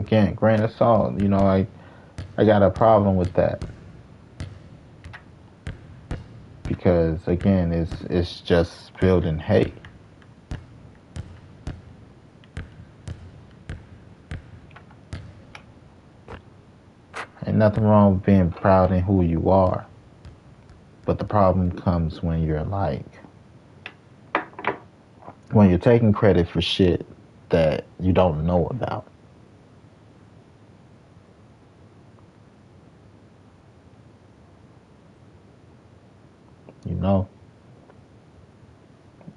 again, grain of salt. I got a problem with that because again, it's just building hate. Ain't nothing wrong with being proud in who you are, but the problem comes when you're when you're taking credit for shit that you don't know about.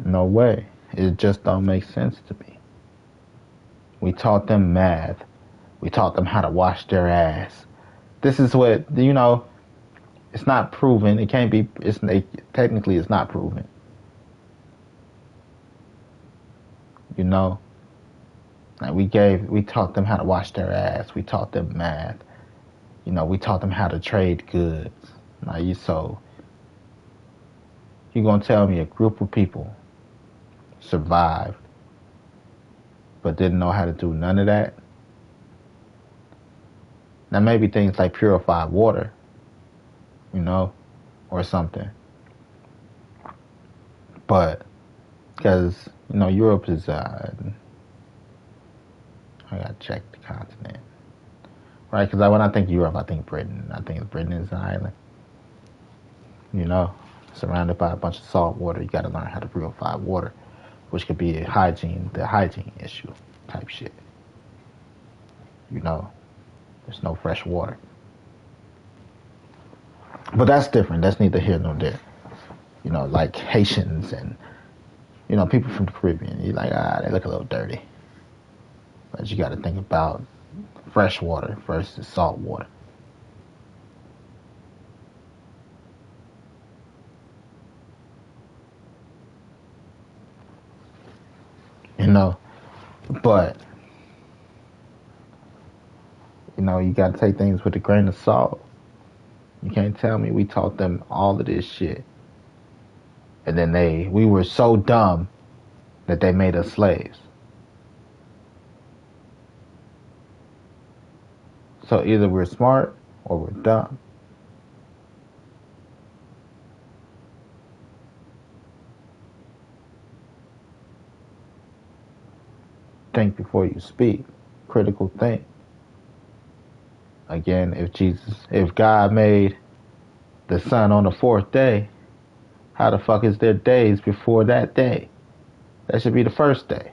No way. It just don't make sense to me. We taught them math. We taught them how to wash their ass. This is what, it's not proven. It can't be, technically it's not proven. Like we taught them how to wash their ass. We taught them math. We taught them how to trade goods. Now you gonna tell me a group of people survived but didn't know how to do none of that? Now maybe things like purified water, or something. But because Europe is I gotta check the continent, right? Because when I think Europe, I think Britain. I think Britain is an island. Surrounded by a bunch of salt water. You got to learn how to purify water, which could be the hygiene issue type shit. There's no fresh water. But that's different. That's neither here nor there. Like Haitians and, people from the Caribbean. You're like, they look a little dirty. But you got to think about fresh water versus salt water. But you got to take things with a grain of salt. You can't tell me we taught them all of this shit, and then we were so dumb that they made us slaves. So either we're smart or we're dumb. Think before you speak. Critical think. Again, if God made the sun on the fourth day, how the fuck is there days before that day? That should be the first day.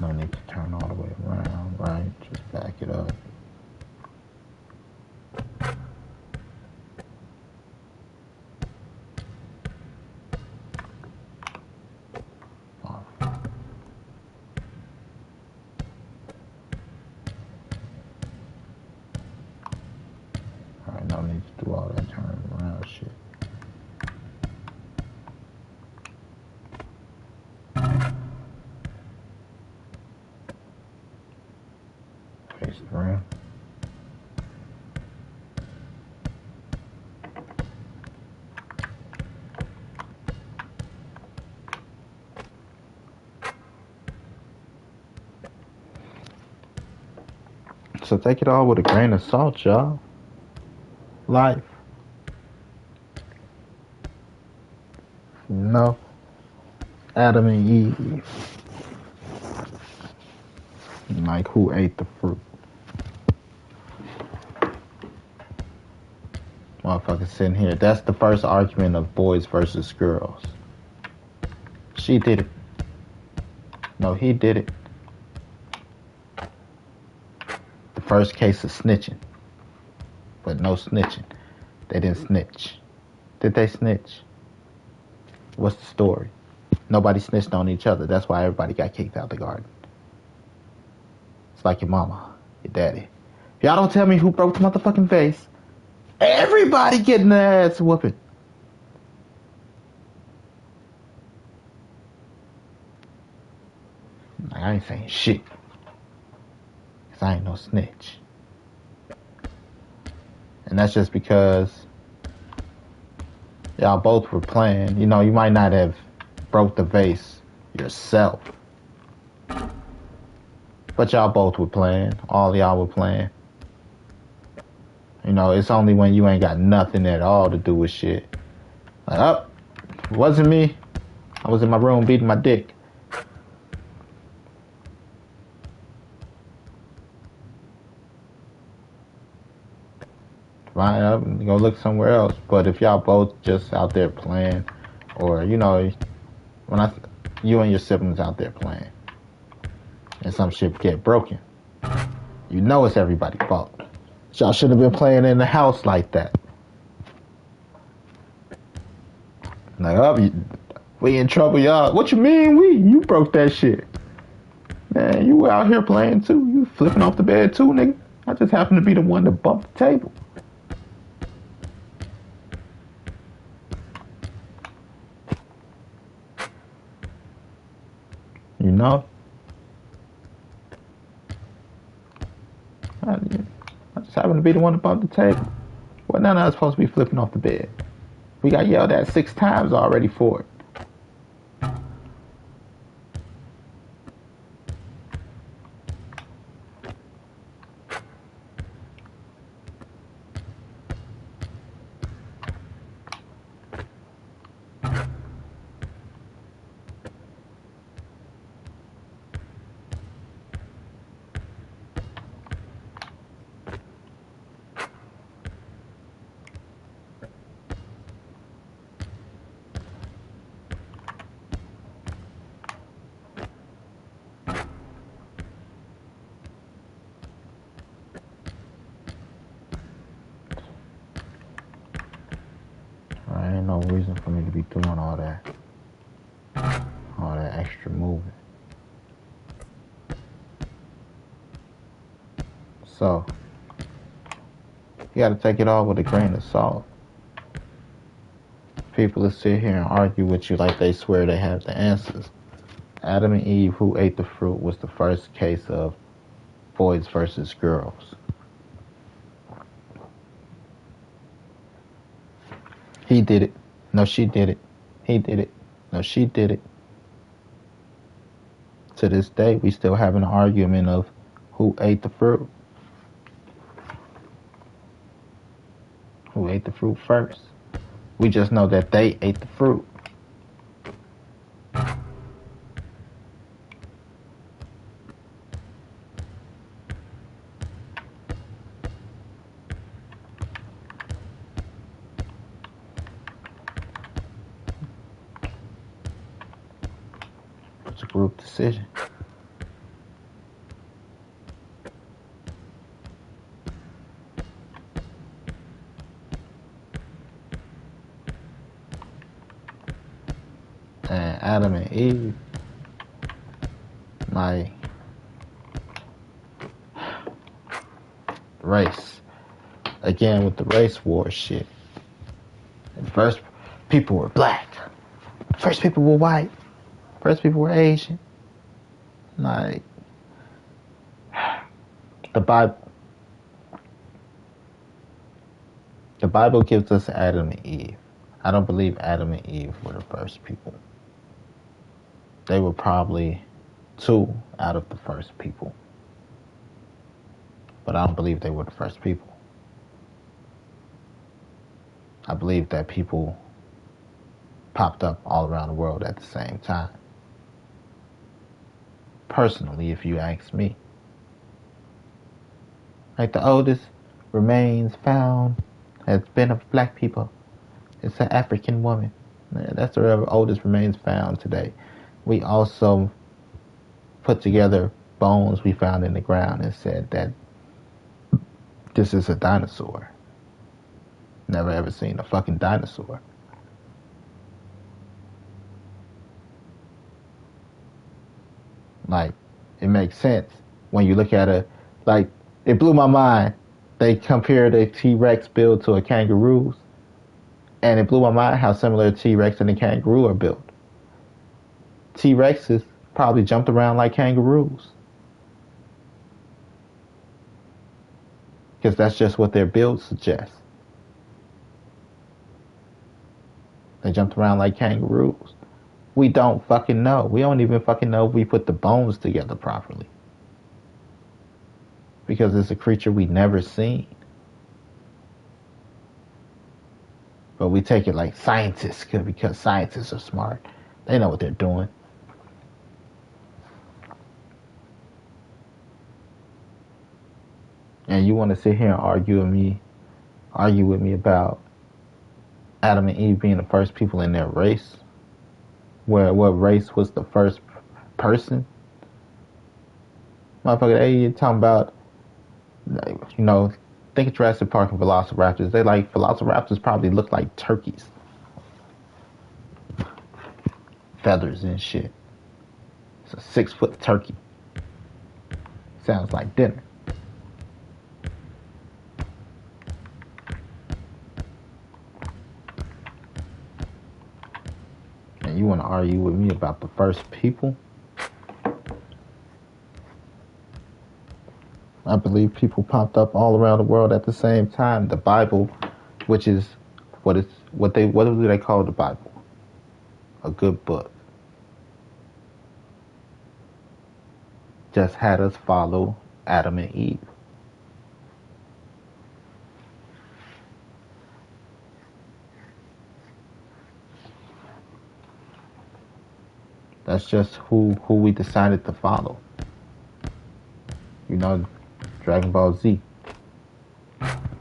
No need to turn all the way around, right? Just back it up. Alright, no need to do all that turning around shit. Face it around. So take it all with a grain of salt, y'all. Life. Adam and Eve. Like, who ate the fruit? Motherfucker sitting here. That's the first argument of boys versus girls. She did it. No, he did it. The first case of snitching. But no snitching. They didn't snitch. Did they snitch? What's the story? Nobody snitched on each other. That's why everybody got kicked out the garden. It's like your mama, your daddy. If y'all don't tell me who broke the motherfucking vase, everybody getting their ass whooping. Like, I ain't saying shit. Cause I ain't no snitch. And that's just because y'all both were playing. You know, you might not have broke the vase yourself. But y'all both were playing. All y'all were playing. You know, it's only when you ain't got nothing at all to do with shit. Like, it wasn't me. I was in my room beating my dick. Line up and go look somewhere else. But if y'all both just out there playing, or, you know, you and your siblings out there playing, and some shit get broken, you know it's everybody's fault. Y'all shouldn't have been playing in the house like that. Like, we in trouble, y'all. What you mean we? You broke that shit. Man, you were out here playing too. You flipping off the bed too, nigga. I just happened to be the one that bumped the table. You know? I just happened to be the one that bumped the table. Well, none of us supposed to be flipping off the bed. We got yelled at 6 times already for it. There ain't no reason for me to be doing all that extra moving. So, you gotta take it all with a grain of salt. People that sit here and argue with you like they swear they have the answers. Adam and Eve, who ate the fruit, was the first case of boys versus girls. He did it. No, she did it. He did it. No, she did it. To this day, we still have an argument of who ate the fruit. Who ate the fruit first? We just know that they ate the fruit. It's a group decision. And Adam and Eve, my race. Again with the race war shit. At first, people were black. First, people were white. First, people were Asian. Like, the Bible gives us Adam and Eve. I don't believe Adam and Eve were the first people. They were probably 2 out of the first people. But I don't believe they were the first people. I believe that people popped up all around the world at the same time. Personally, if you ask me. Like, the oldest remains found has been of black people. It's an African woman. That's the oldest remains found today. We also put together bones we found in the ground and said that this is a dinosaur. Never ever seen a fucking dinosaur. Like, it makes sense when you look at it. Like, it blew my mind. They compared a T-Rex build to a kangaroo's, and it blew my mind how similar a T-Rex and a kangaroo are built. T-Rexes probably jumped around like kangaroos because that's just what their build suggests. They jumped around like kangaroos. We don't fucking know. We don't even fucking know if we put the bones together properly because it's a creature we never seen. But we take it like scientists could because scientists are smart. They know what they're doing. And you want to sit here and argue with me about Adam and Eve being the first people in their race? Where what race was the first person? Motherfucker, they talking about, think of Jurassic Park and Velociraptors. Velociraptors probably look like turkeys. Feathers and shit. It's a 6-foot turkey. Sounds like dinner. And you want to argue with me about the first people? I believe people popped up all around the world at the same time. The Bible, which is what do they call the Bible? A good book. Just had us follow Adam and Eve. That's just who we decided to follow. Dragon Ball Z.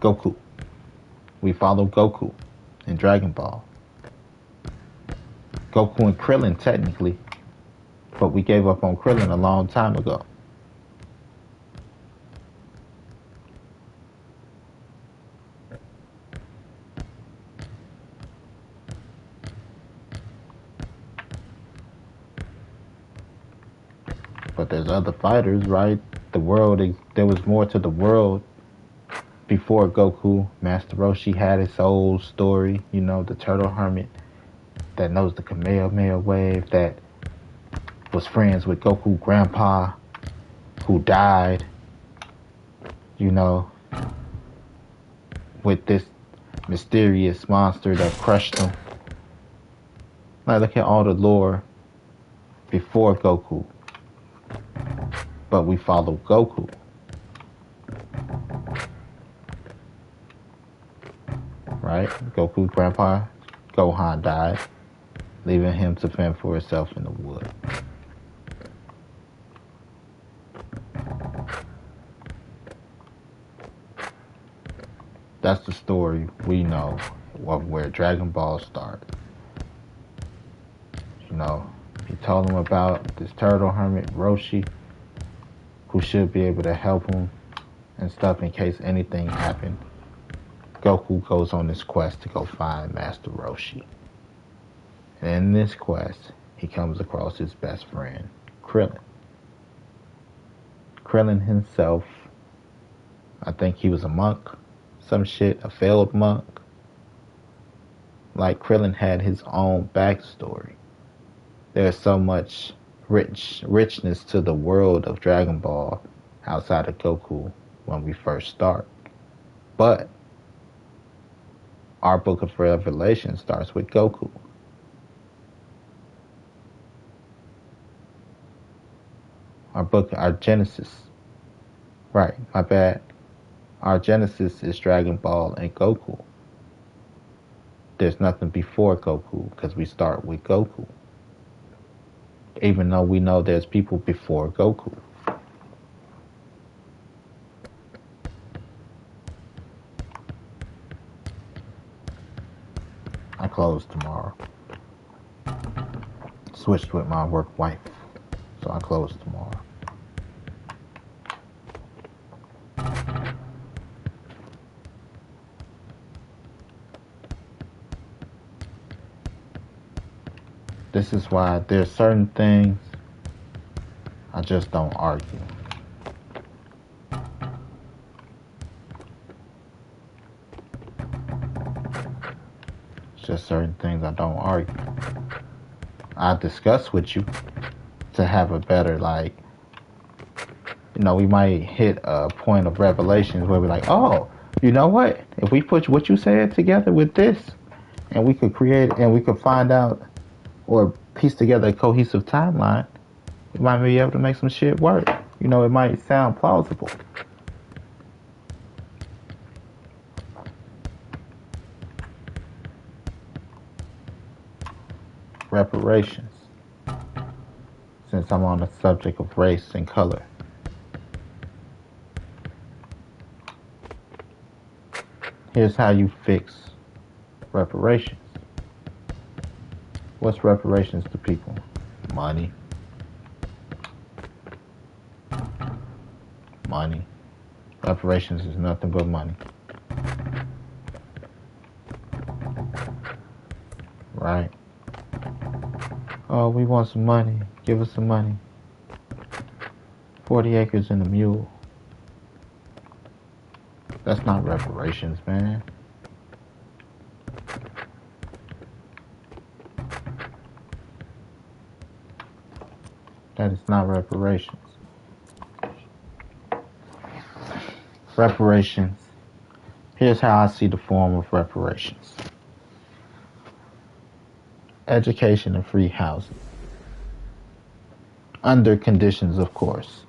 Goku. We follow Goku in Dragon Ball. Goku and Krillin, technically. But we gave up on Krillin a long time ago. But there's other fighters, right? There was more to the world before Goku. Master Roshi had his whole story, the turtle hermit that knows the Kamehameha wave, that was friends with Goku grandpa, who died, with this mysterious monster that crushed him. Like, look at all the lore before Goku. But we follow Goku. Right? Goku's grandpa, Gohan, died, leaving him to fend for himself in the wood. That's the story we know of where Dragon Ball started. He told him about this turtle hermit, Roshi, who should be able to help him and stuff in case anything happened. Goku goes on this quest to go find Master Roshi. And in this quest, he comes across his best friend, Krillin. Krillin himself, I think he was a monk, some shit, a failed monk. Like, Krillin had his own backstory. There's so much richness to the world of Dragon Ball outside of Goku when we first start. But our book of Revelation starts with Goku. Our Genesis. Right, my bad. Our Genesis is Dragon Ball and Goku. There's nothing before Goku because we start with Goku. Even though we know there's people before Goku. I close tomorrow. Switched with my work wife, so I close tomorrow. This is why there's certain things I just don't argue. It's just certain things I don't argue. I discuss with you to have a better, like, we might hit a point of revelations where we're like, oh, you know what? If we put what you said together with this, and we could create, and we could find out or piece together a cohesive timeline, we might be able to make some shit work. It might sound plausible. Reparations. Since I'm on the subject of race and color. Here's how you fix reparations. What's reparations to people? Money. Money. Reparations is nothing but money. Right? Oh, we want some money. Give us some money. 40 acres and a mule. That's not reparations, man. That is not reparations. Reparations. Here's how I see the form of reparations. Education and free housing. Under conditions, of course.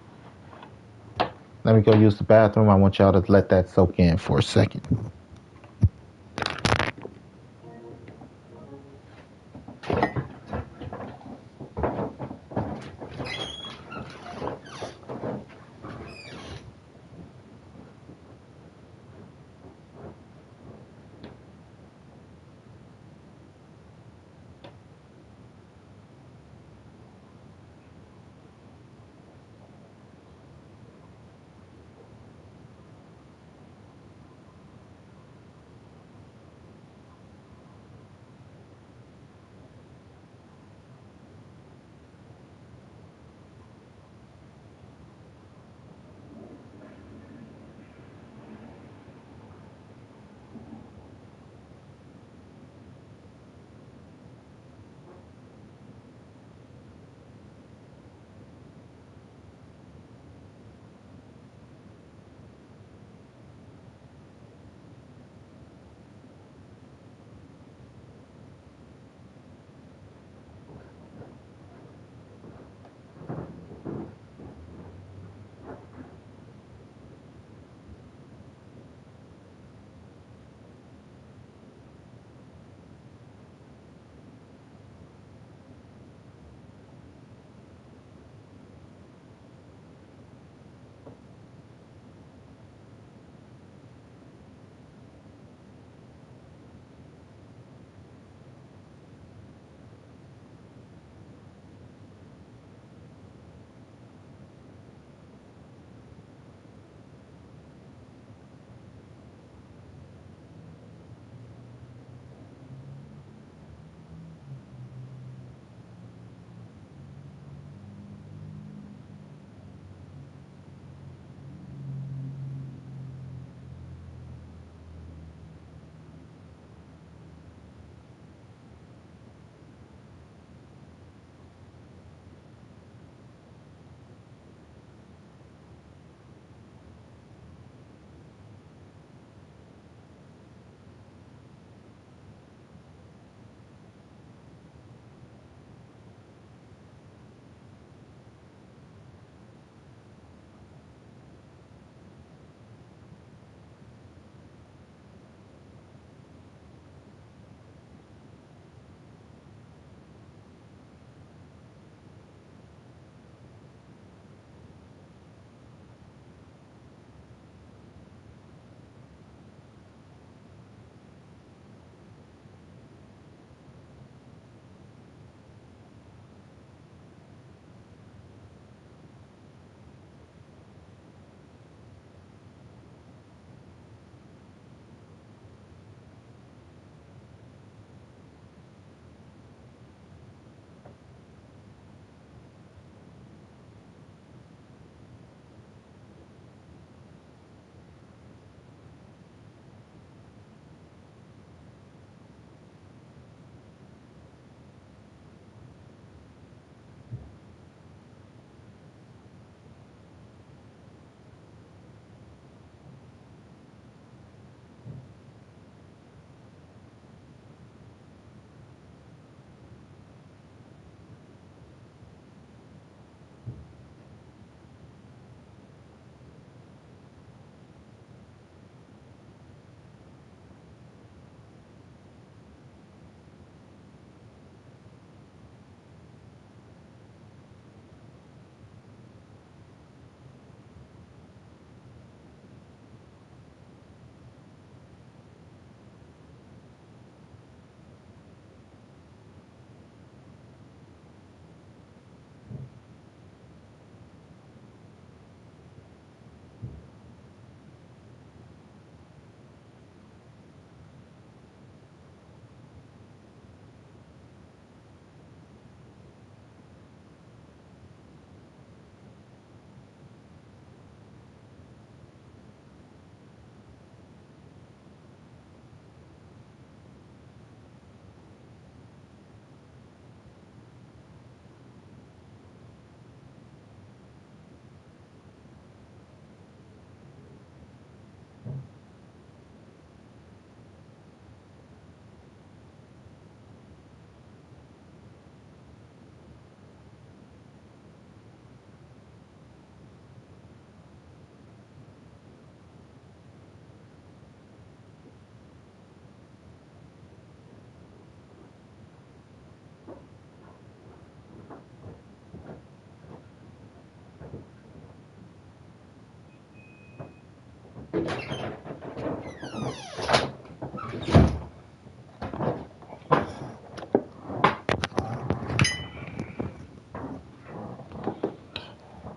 Let me go use the bathroom. I want y'all to let that soak in for a second.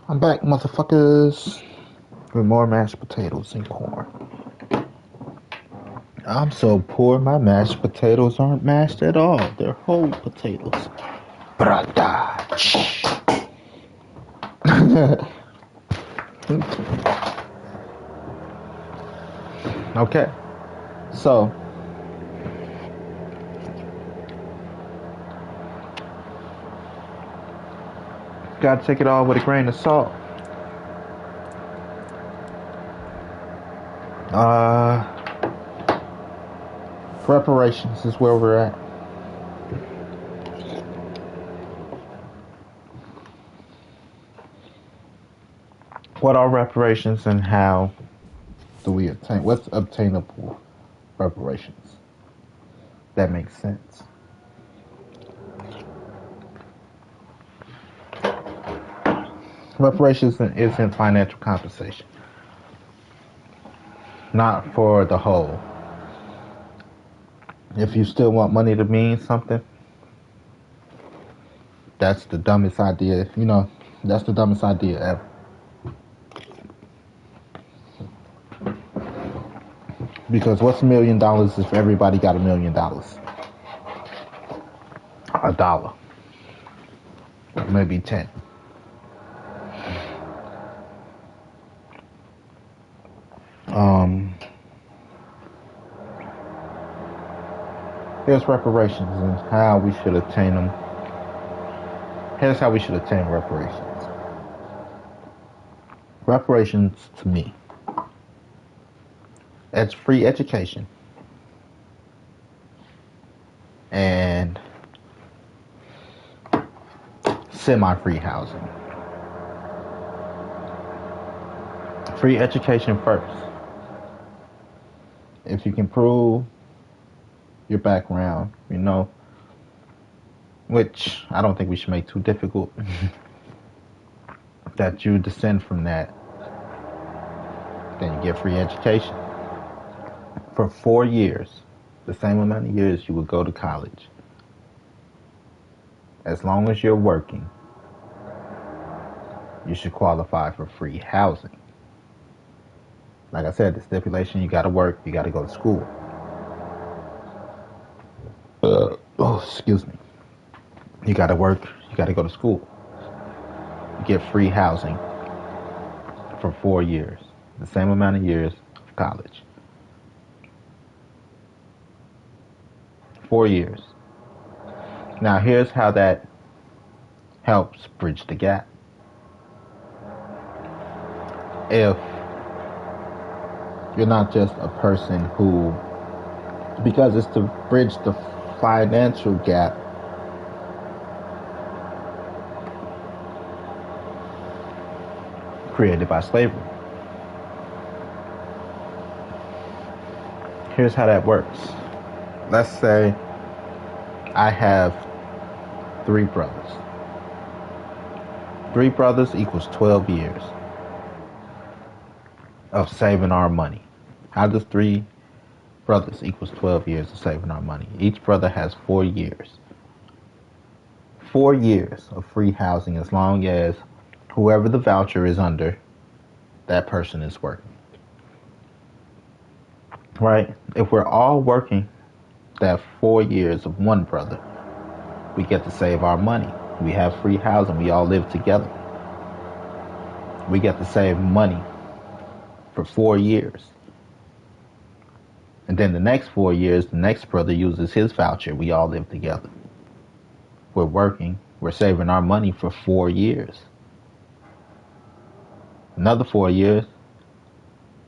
I'm back, motherfuckers, with more mashed potatoes and corn. I'm so poor, my mashed potatoes aren't mashed at all. They're whole potatoes. Brata. Okay, so gotta take it all with a grain of salt. Reparations is where we're at. What are reparations and how do we obtain? What's obtainable reparations? That makes sense. Reparations isn't financial compensation. Not for the whole. If you still want money to mean something, that's the dumbest idea. That's the dumbest idea ever. Because what's $1,000,000 if everybody got $1,000,000? A dollar. Maybe 10. Here's reparations and how we should obtain them. Here's how we should obtain reparations. Reparations to me. It's free education and semi-free housing. Free education first. If you can prove your background, which I don't think we should make too difficult, that you descend from that, then you get free education. For 4 years, the same amount of years you would go to college. As long as you're working, you should qualify for free housing. Like I said, the stipulation, you gotta work, you gotta go to school. Excuse me. You gotta work, you gotta go to school. You get free housing for 4 years. The same amount of years of college. 4 years. Now here's how that helps bridge the gap. If you're not just a person who, because it's to bridge the financial gap, created by slavery. Here's how that works. Let's say I have 3 brothers. 3 brothers equals 12 years of saving our money. How does 3 brothers equals 12 years of saving our money? Each brother has 4 years. 4 years of free housing as long as whoever the voucher is under, that person is working. Right? If we're all working that 4 years of one brother, we get to save our money. We have free housing. We all live together. We get to save money for 4 years. And then the next 4 years, the next brother uses his voucher. We all live together. We're working. We're saving our money for 4 years. Another 4 years,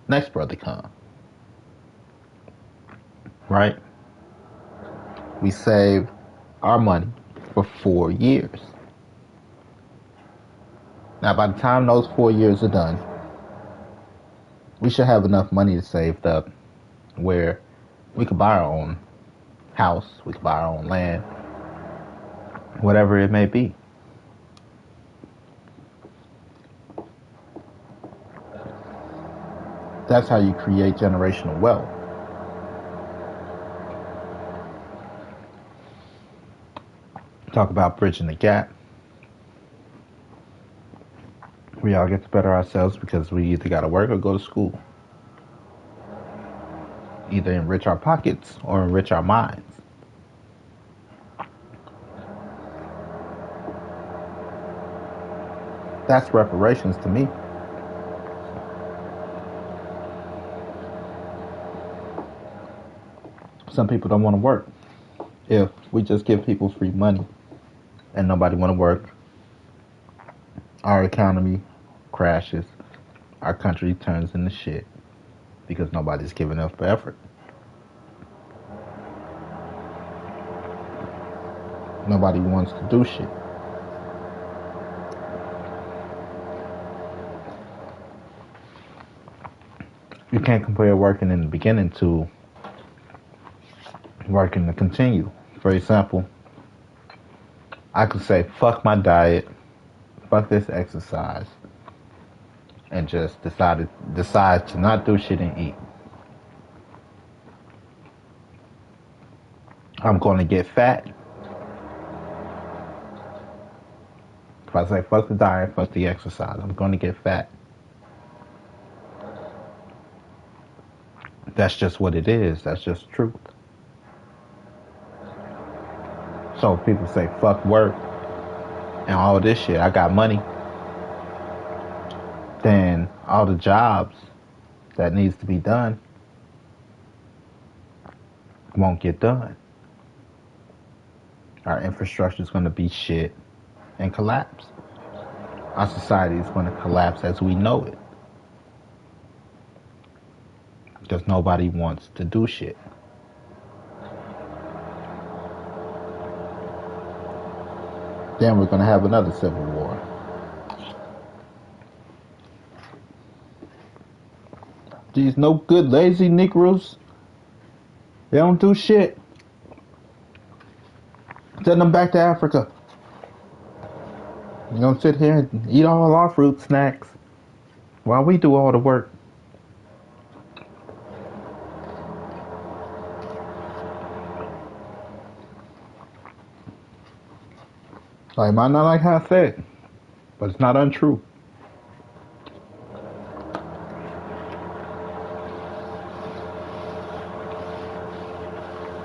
next brother comes. Right? We save our money for 4 years. Now, by the time those 4 years are done, we should have enough money to save up where we could buy our own house, we could buy our own land, whatever it may be. That's how you create generational wealth. Talk about bridging the gap. We all get to better ourselves because we either got to work or go to school. Either enrich our pockets or enrich our minds. That's reparations to me. Some people don't want to work. If we just give people free money and nobody want to work, our economy crashes. Our country turns into shit because nobody's giving up effort. Nobody wants to do shit. You can't compare working in the beginning to working to continue. For example, I could say, fuck my diet, fuck this exercise, and just decide to not do shit and eat. I'm going to get fat. If I say fuck the diet, fuck the exercise, I'm going to get fat. That's just what it is. That's just truth. So if people say fuck work and all this shit, I got money, then all the jobs that needs to be done won't get done. Our infrastructure is going to be shit and collapse. Our society is going to collapse as we know it. Because nobody wants to do shit. Then we're going to have another civil war. These no good lazy Negroes, they don't do shit. Send them back to Africa. You're going to sit here and eat all our fruit snacks while we do all the work. I might not like how I say it, but it's not untrue.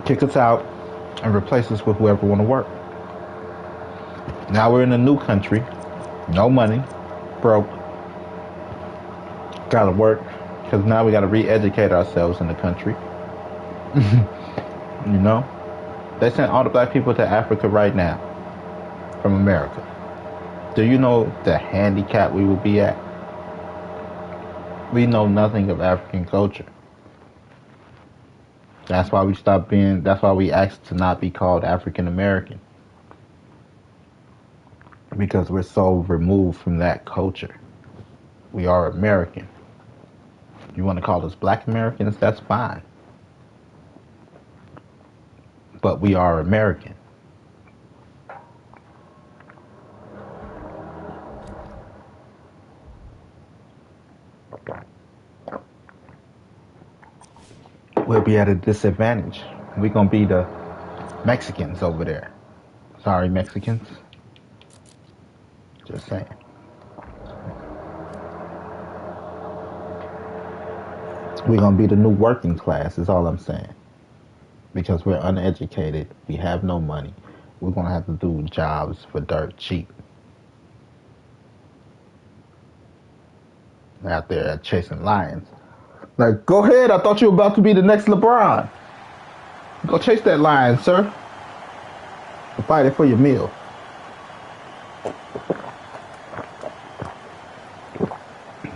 Kick us out and replace us with whoever want to work. Now we're in a new country, no money, broke, gotta work, because now we gotta re-educate ourselves in the country. You know? They sent all the black people to Africa right now from America. Do you know the handicap we will be at? We know nothing of African culture. That's why we asked to not be called African American. Because we're so removed from that culture. We are American. You want to call us Black Americans, that's fine. But we are American. We'll be at a disadvantage. We're going to be the Mexicans over there. Sorry, Mexicans. Just saying. We're going to be the new working class, is all I'm saying. Because we're uneducated. We have no money. We're going to have to do jobs for dirt cheap. Out there chasing lions. Like, go ahead, I thought you were about to be the next LeBron. Go chase that lion, sir. And fight it for your meal.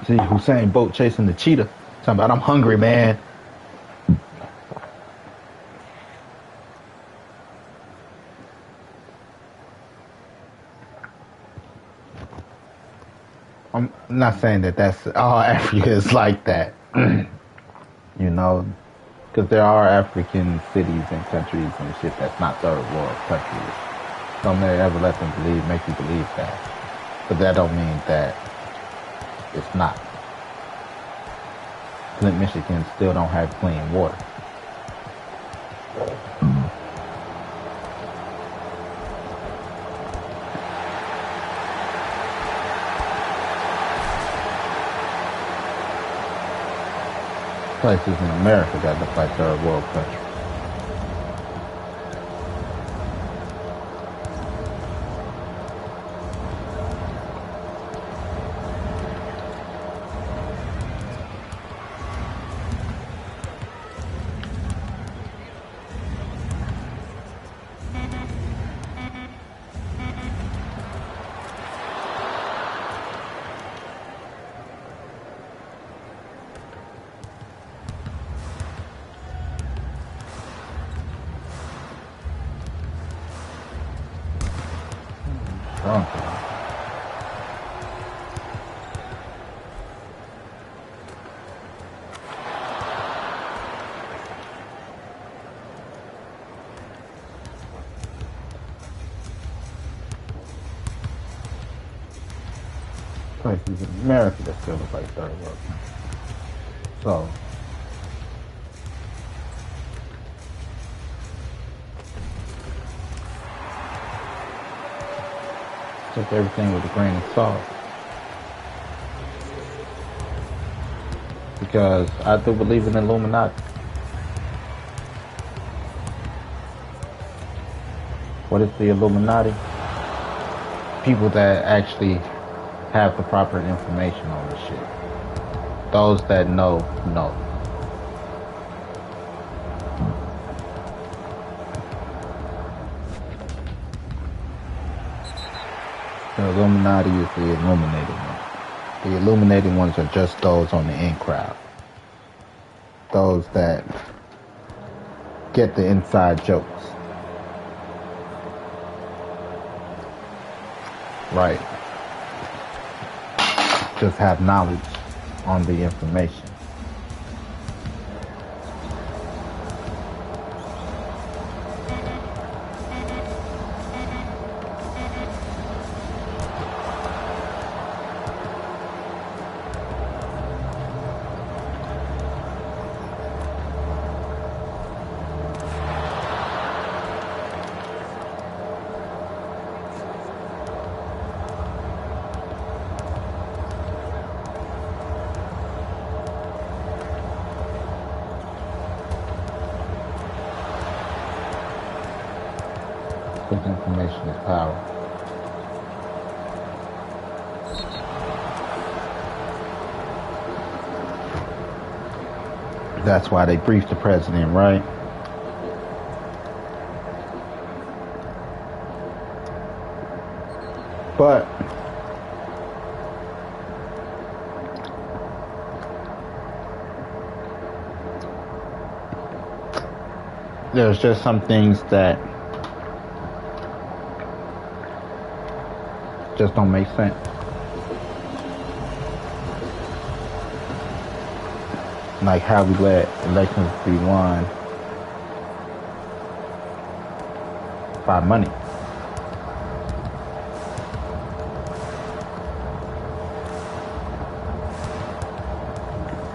See, Usain Bolt chasing the cheetah. Talking about, I'm hungry, man. I'm not saying that that's all Africa is like that. You know, because there are African cities and countries and shit that's not third world countries. Don't ever let them make you believe that. But that don't mean that it's not. Flint, Michigan still don't have clean water. Places in America that look like third world countries. Places in America that still look like third world countries. So, take everything with a grain of salt. Because I do believe in Illuminati. What is the Illuminati? People that actually have the proper information on this shit. Those that know. The Illuminati is the illuminated ones. The illuminated ones are just those on the in crowd. Those that get the inside jokes. Right. Just have knowledge on the information. Because information is power. That's why they briefed the president, right? But there's just some things that just don't make sense. Like how we let elections be won by money.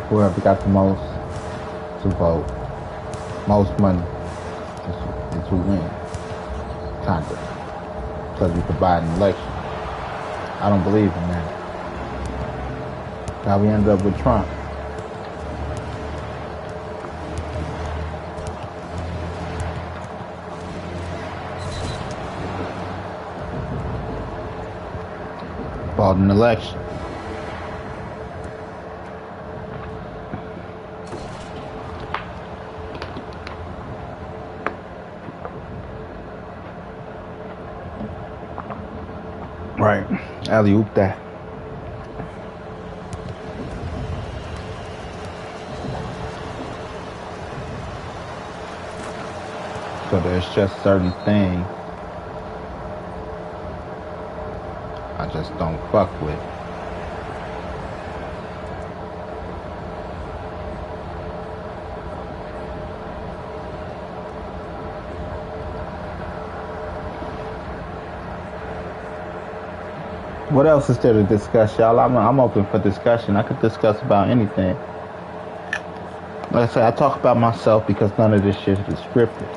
Whoever got the most to vote, most money is who wins Congress. Because we could buy an election. I don't believe in that. Now we ended up with Trump. Bought an election. Right. Alley-oop that. So there's just certain things I just don't fuck with. What else is there to discuss, y'all? I'm open for discussion. I could discuss about anything. Like I said, I talk about myself because none of this shit is scripted.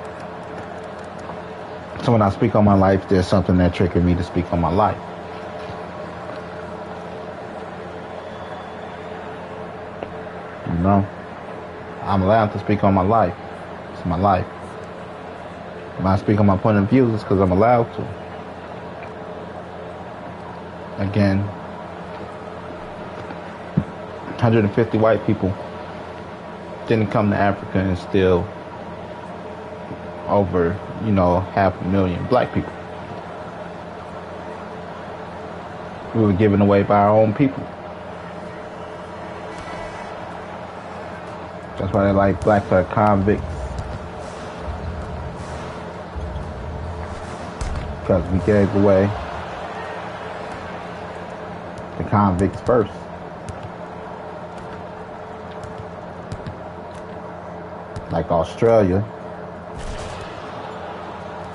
So when I speak on my life, there's something that triggered me to speak on my life. You know? I'm allowed to speak on my life. It's my life. When I speak on my point of views, it's because I'm allowed to. Again, 150 white people didn't come to Africa and steal over, 500,000 black people. We were given away by our own people. That's why they like blacks are convicts. Because we gave away the convicts first. Like Australia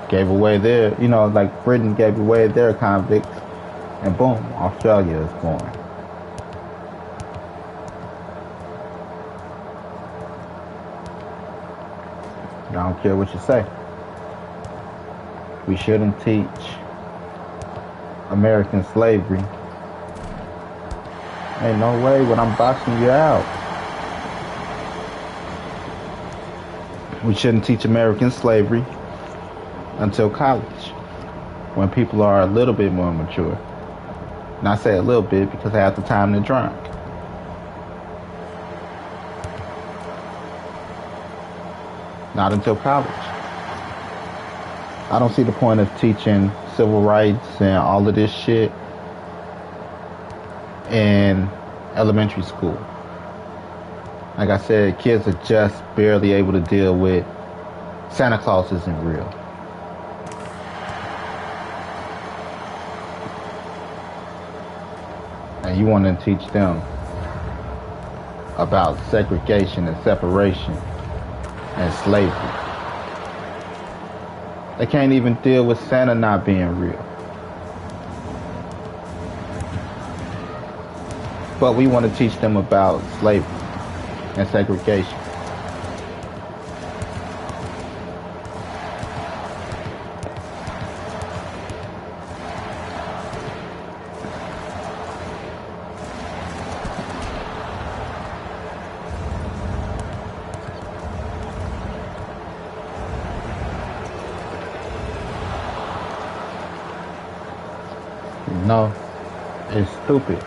gave away their, like Britain gave away their convicts, and boom, Australia is born. I don't care what you say. We shouldn't teach American slavery. Ain't no way when I'm boxing you out. We shouldn't teach American slavery until college, when people are a little bit more mature. And I say a little bit because half the time they're drunk. Not until college. I don't see the point of teaching civil rights and all of this shit in elementary school. Like I said, kids are just barely able to deal with Santa Claus isn't real. And you want to teach them about segregation and separation and slavery. They can't even deal with Santa not being real. But we want to teach them about slavery and segregation. No, it's stupid.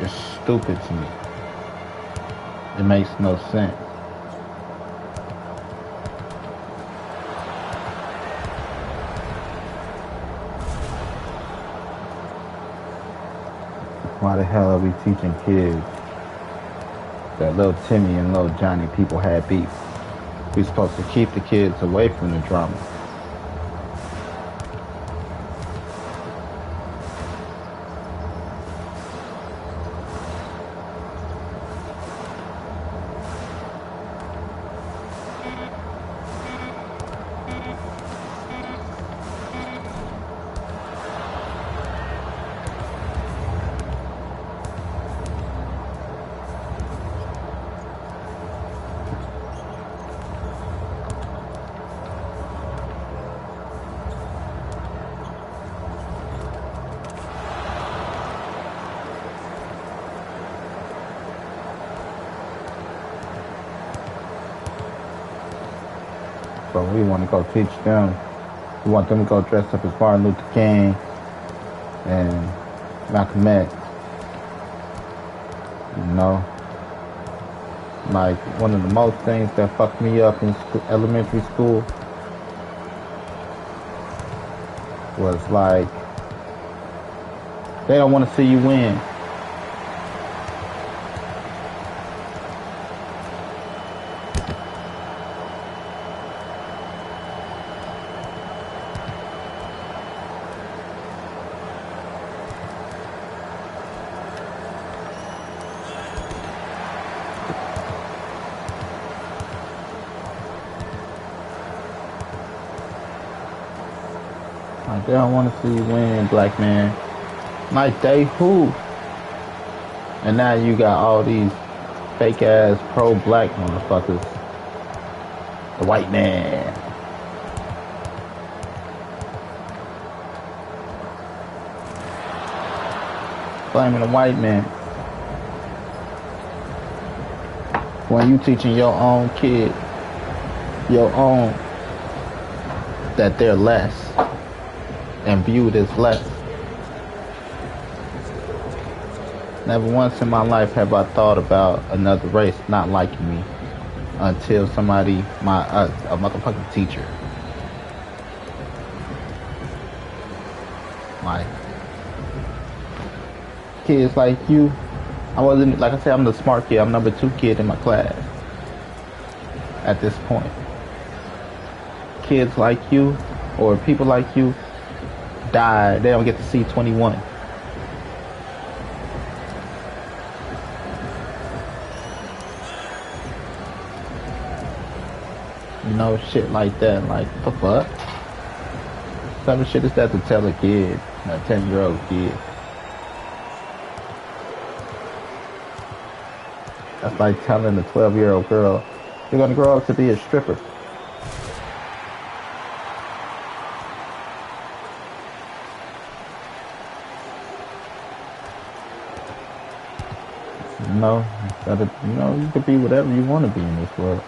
It's stupid to me. It makes no sense. Why the hell are we teaching kids that little Timmy and little Johnny people had beef? We're supposed to keep the kids away from the drama. So we want to go teach them. We want them to go dress up as Martin Luther King and Malcolm X. Like one of the most things that fucked me up in elementary school was like, they don't want to see you win. Like, they don't want to see you win, black man. Like, they who? And now you got all these fake ass pro-black motherfuckers. The white man. Blaming the white man. When you teaching your own kid, your own, that they're less and viewed as less. Never once in my life have I thought about another race not liking me until somebody, a motherfucking teacher. Like, kids like you, I wasn't, like I said, I'm the smart kid. I'm number 2 kid in my class at this point. Kids like you or people like you die. They don't get to see 21. You know, shit like that. Like, what the fuck? What type of shit is that to tell a kid, a 10-year-old kid? That's like telling a 12-year-old girl, you're gonna grow up to be a stripper. You could be whatever you want to be in this world.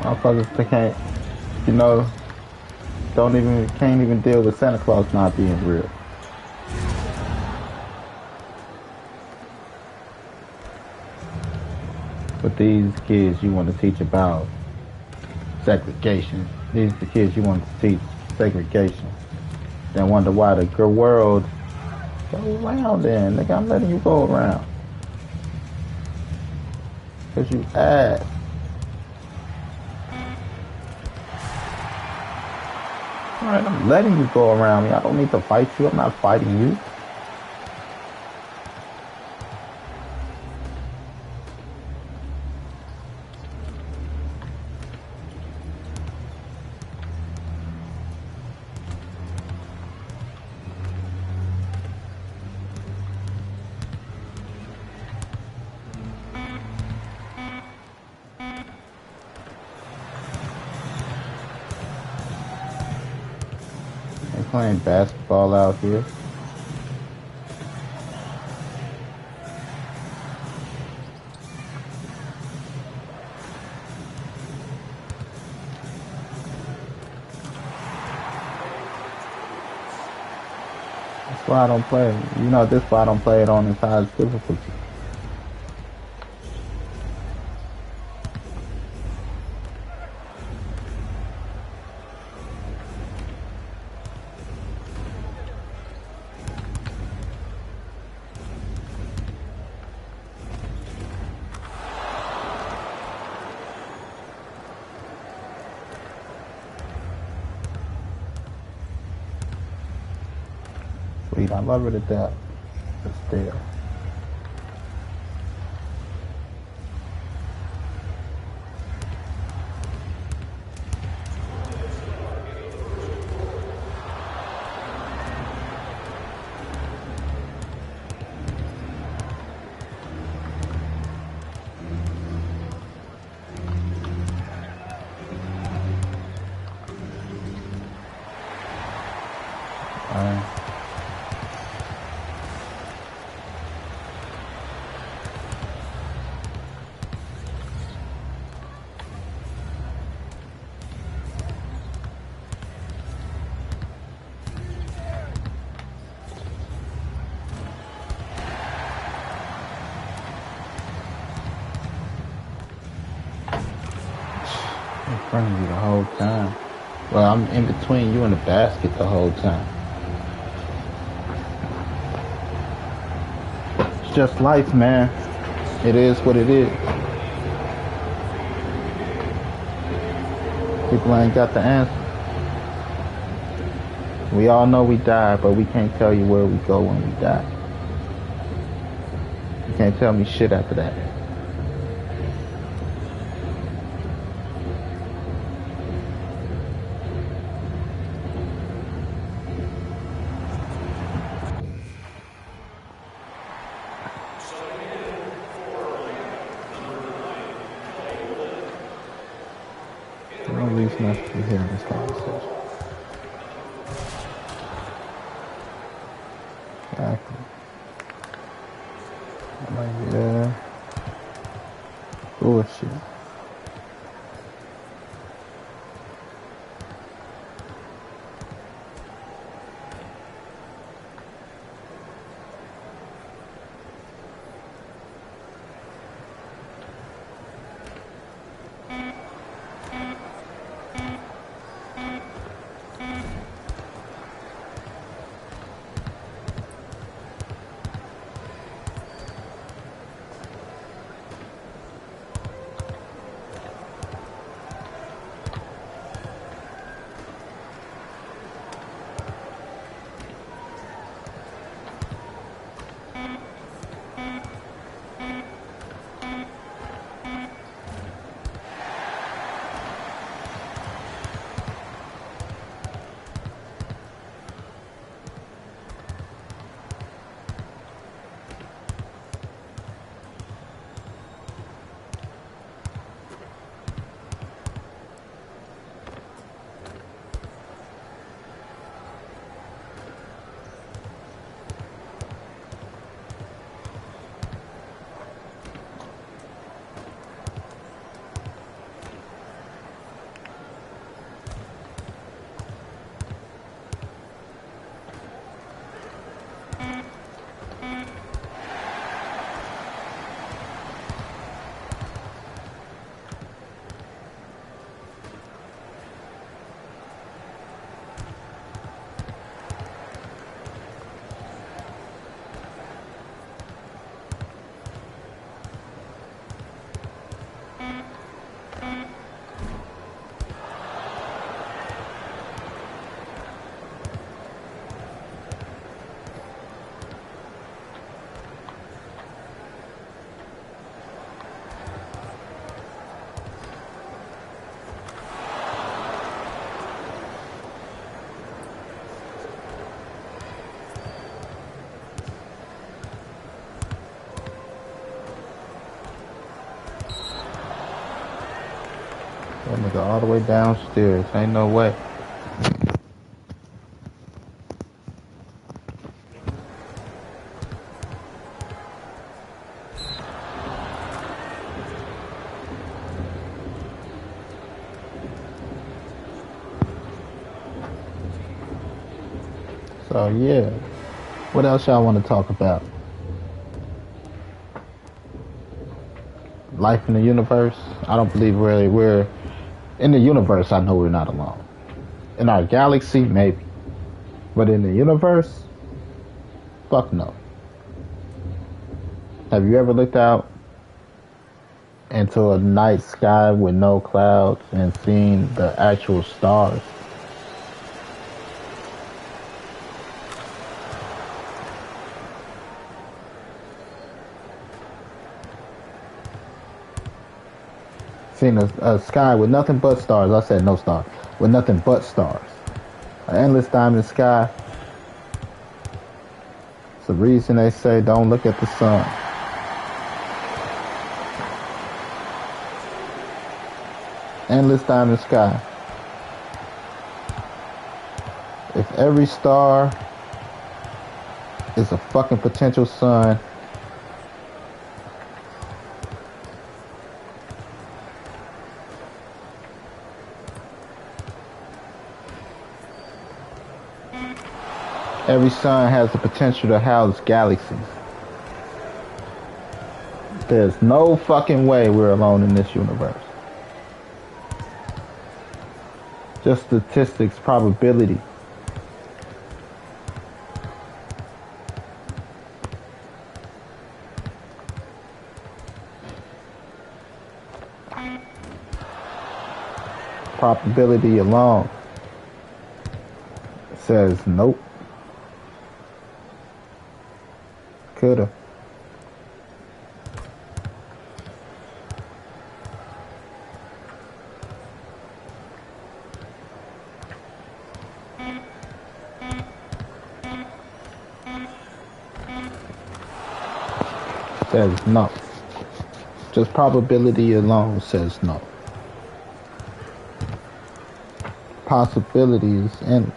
Motherfuckers, they can't, can't even deal with Santa Claus not being real. But these kids you want to teach about segregation. These are the kids you want to teach segregation. Then wonder why the world go around then. Nigga, I'm letting you go around. Because you ass. Alright, I'm letting you go around me. I don't need to fight you. I'm not fighting you. Playing basketball out here. That's why I don't play. This is why I don't play it on this highest difficulty. I love it at that. It's there. front of you the whole time. Well, I'm in between you and the basket the whole time. It's just life, man. It is what it is. People ain't got the answer. We all know we die, but we can't tell you where we go when we die. You can't tell me shit after that. No reason us to be hearing this conversation. Exactly. I'm like, yeah. Bullshit. That nigga all the way downstairs. Ain't no way. So yeah. What else y'all want to talk about? Life in the universe? I don't believe we're in the universe. I know we're not alone. In our galaxy, maybe. But in the universe, fuck no. Have you ever looked out into a night sky with no clouds and seen the actual stars? Seen a sky with nothing but stars. I said no stars. With nothing but stars. An endless diamond sky. It's the reason they say don't look at the sun. Endless diamond sky. If every star is a fucking potential sun, every sun has the potential to house galaxies. There's no fucking way we're alone in this universe. Just statistics, probability. Probability alone says nope. Coulda. Says no. Just probability alone says no. Possibility is endless.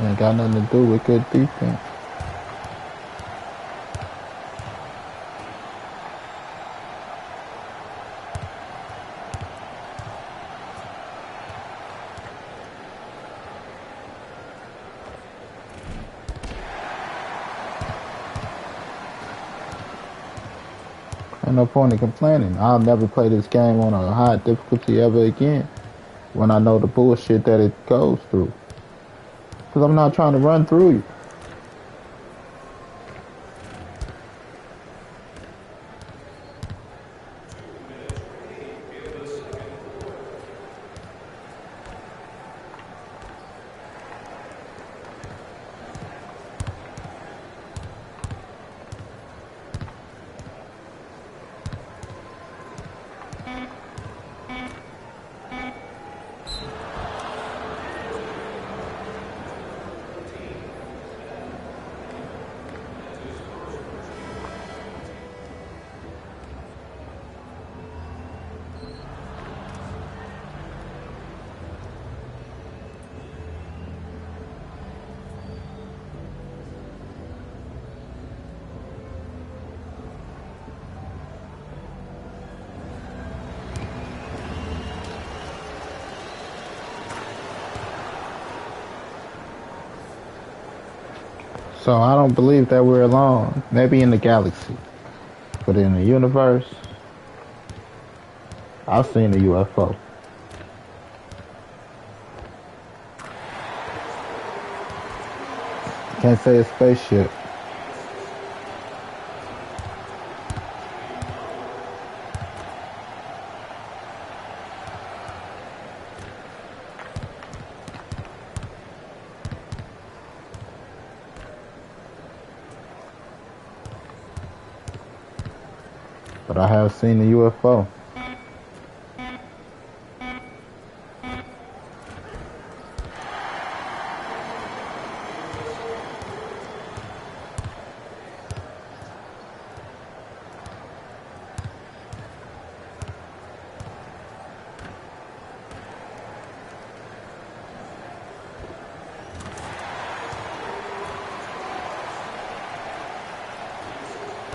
Ain't got nothing to do with good defense. Ain't no point in complaining. I'll never play this game on a high difficulty ever again when I know the bullshit that it goes through. Because I'm not trying to run through you. So I don't believe that we're alone. Maybe in the galaxy. But in the universe, I've seen a UFO. Can't say a spaceship. But I have seen a UFO.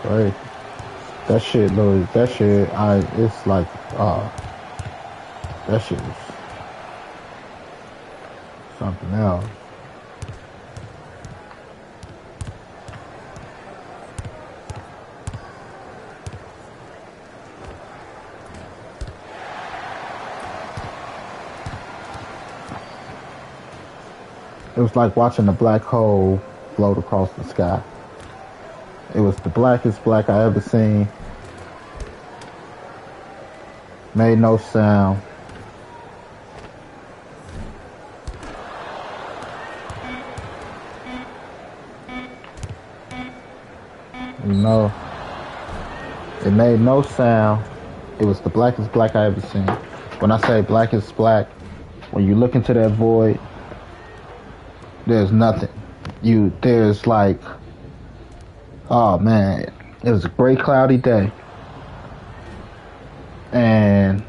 Right. That shit, Louis, that shit, it's like, that shit is something else. It was like watching a black hole float across the sky. It was the blackest black I ever seen. Made no sound. You know, it made no sound. It was the blackest black I ever seen. When I say blackest black, when you look into that void, there's nothing. There's like, oh man, it was a gray cloudy day. And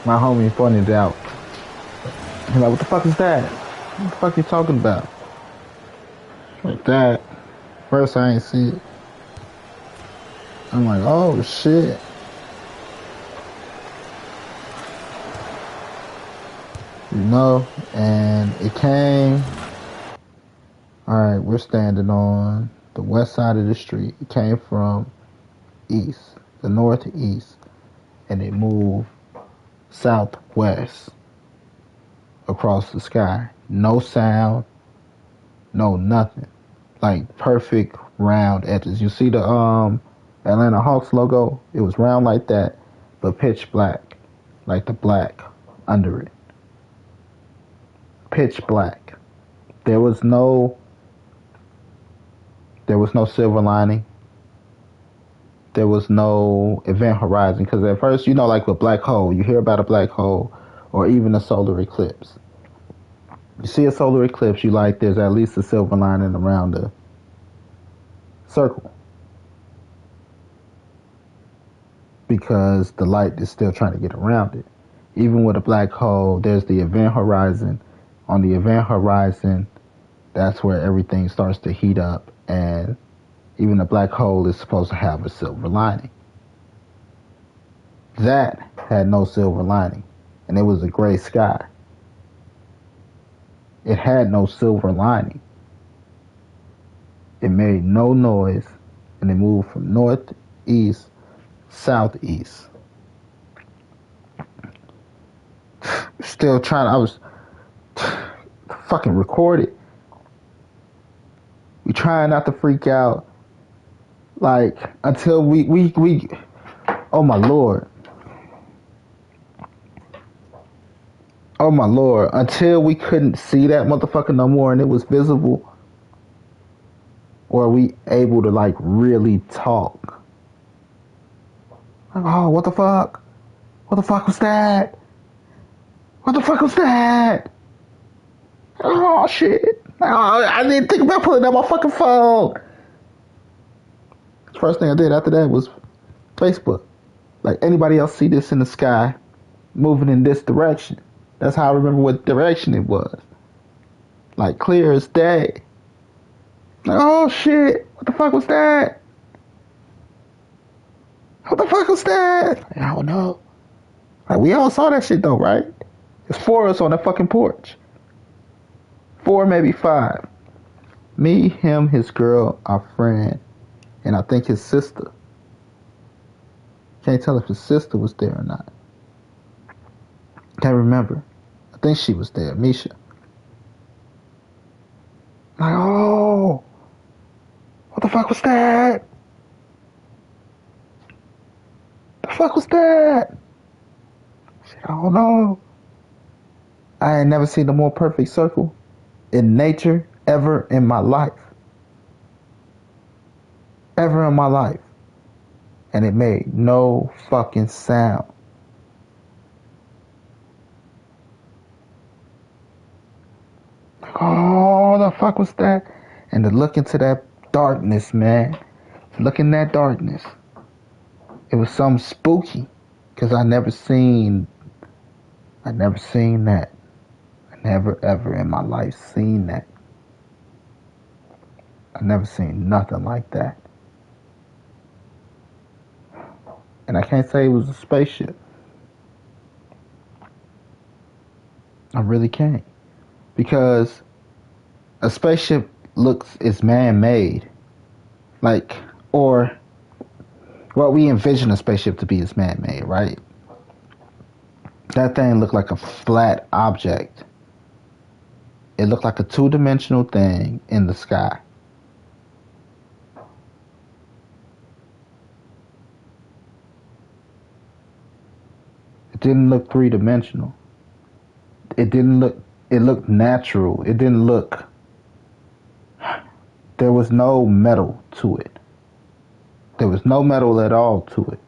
my homie pointed out, he's like, what the fuck is that? What the fuck are you talking about? Like that. First I ain't see it. I'm like, oh shit. You know, and it came. Alright, we're standing on the west side of the street. It came from east, the northeast, and it moved southwest across the sky. No sound, no nothing. Like perfect round edges. You see the Atlanta Hawks logo? It was round like that, but pitch black, like the black under it. Pitch black. There was no silver lining. There was no event horizon, because at first, you know, like with black hole, you hear about a black hole or even a solar eclipse. You see a solar eclipse, you like there's at least a silver lining around the circle, because the light is still trying to get around it. Even with a black hole, there's the event horizon. On the event horizon, that's where everything starts to heat up, and even a black hole is supposed to have a silver lining. That had no silver lining, and it was a gray sky. It had no silver lining. It made no noise, and it moved from northeast, southeast. Still trying, I was fucking recorded. We trying not to freak out, like, until we oh my lord. Oh my lord, until we couldn't see that motherfucker no more and it was visible, or we able to like really talk. Like, oh, what the fuck? What the fuck was that? What the fuck was that? Oh shit. Oh, I didn't think about pulling out my fucking phone. First thing I did after that was Facebook. Like, anybody else see this in the sky moving in this direction? That's how I remember what direction it was. Like, clear as day. Like, oh shit, what the fuck was that? What the fuck was that? I don't know. Like, we all saw that shit though, right? There's 4 of us on the fucking porch. 4, maybe 5. Me, him, his girl, our friend, and I think his sister. Can't tell if his sister was there or not. Can't remember. I think she was there, Misha. Like, oh, what the fuck was that? The fuck was that? Shit, I don't know. I ain't never seen a more perfect circle in nature ever in my life. Ever in my life. And it made no fucking sound. Like, oh, the fuck was that? And to look into that darkness, man. To look in that darkness. It was something spooky. Because I never seen that. I never ever in my life seen that. I never seen nothing like that. And I can't say it was a spaceship. I really can't. Because a spaceship is man-made. Like, or what we envision a spaceship to be is man-made, right? That thing looked like a flat object. It looked like a two-dimensional thing in the sky. It didn't look three-dimensional. It didn't look. It looked natural. It didn't look. There was no metal to it. There was no metal at all to it.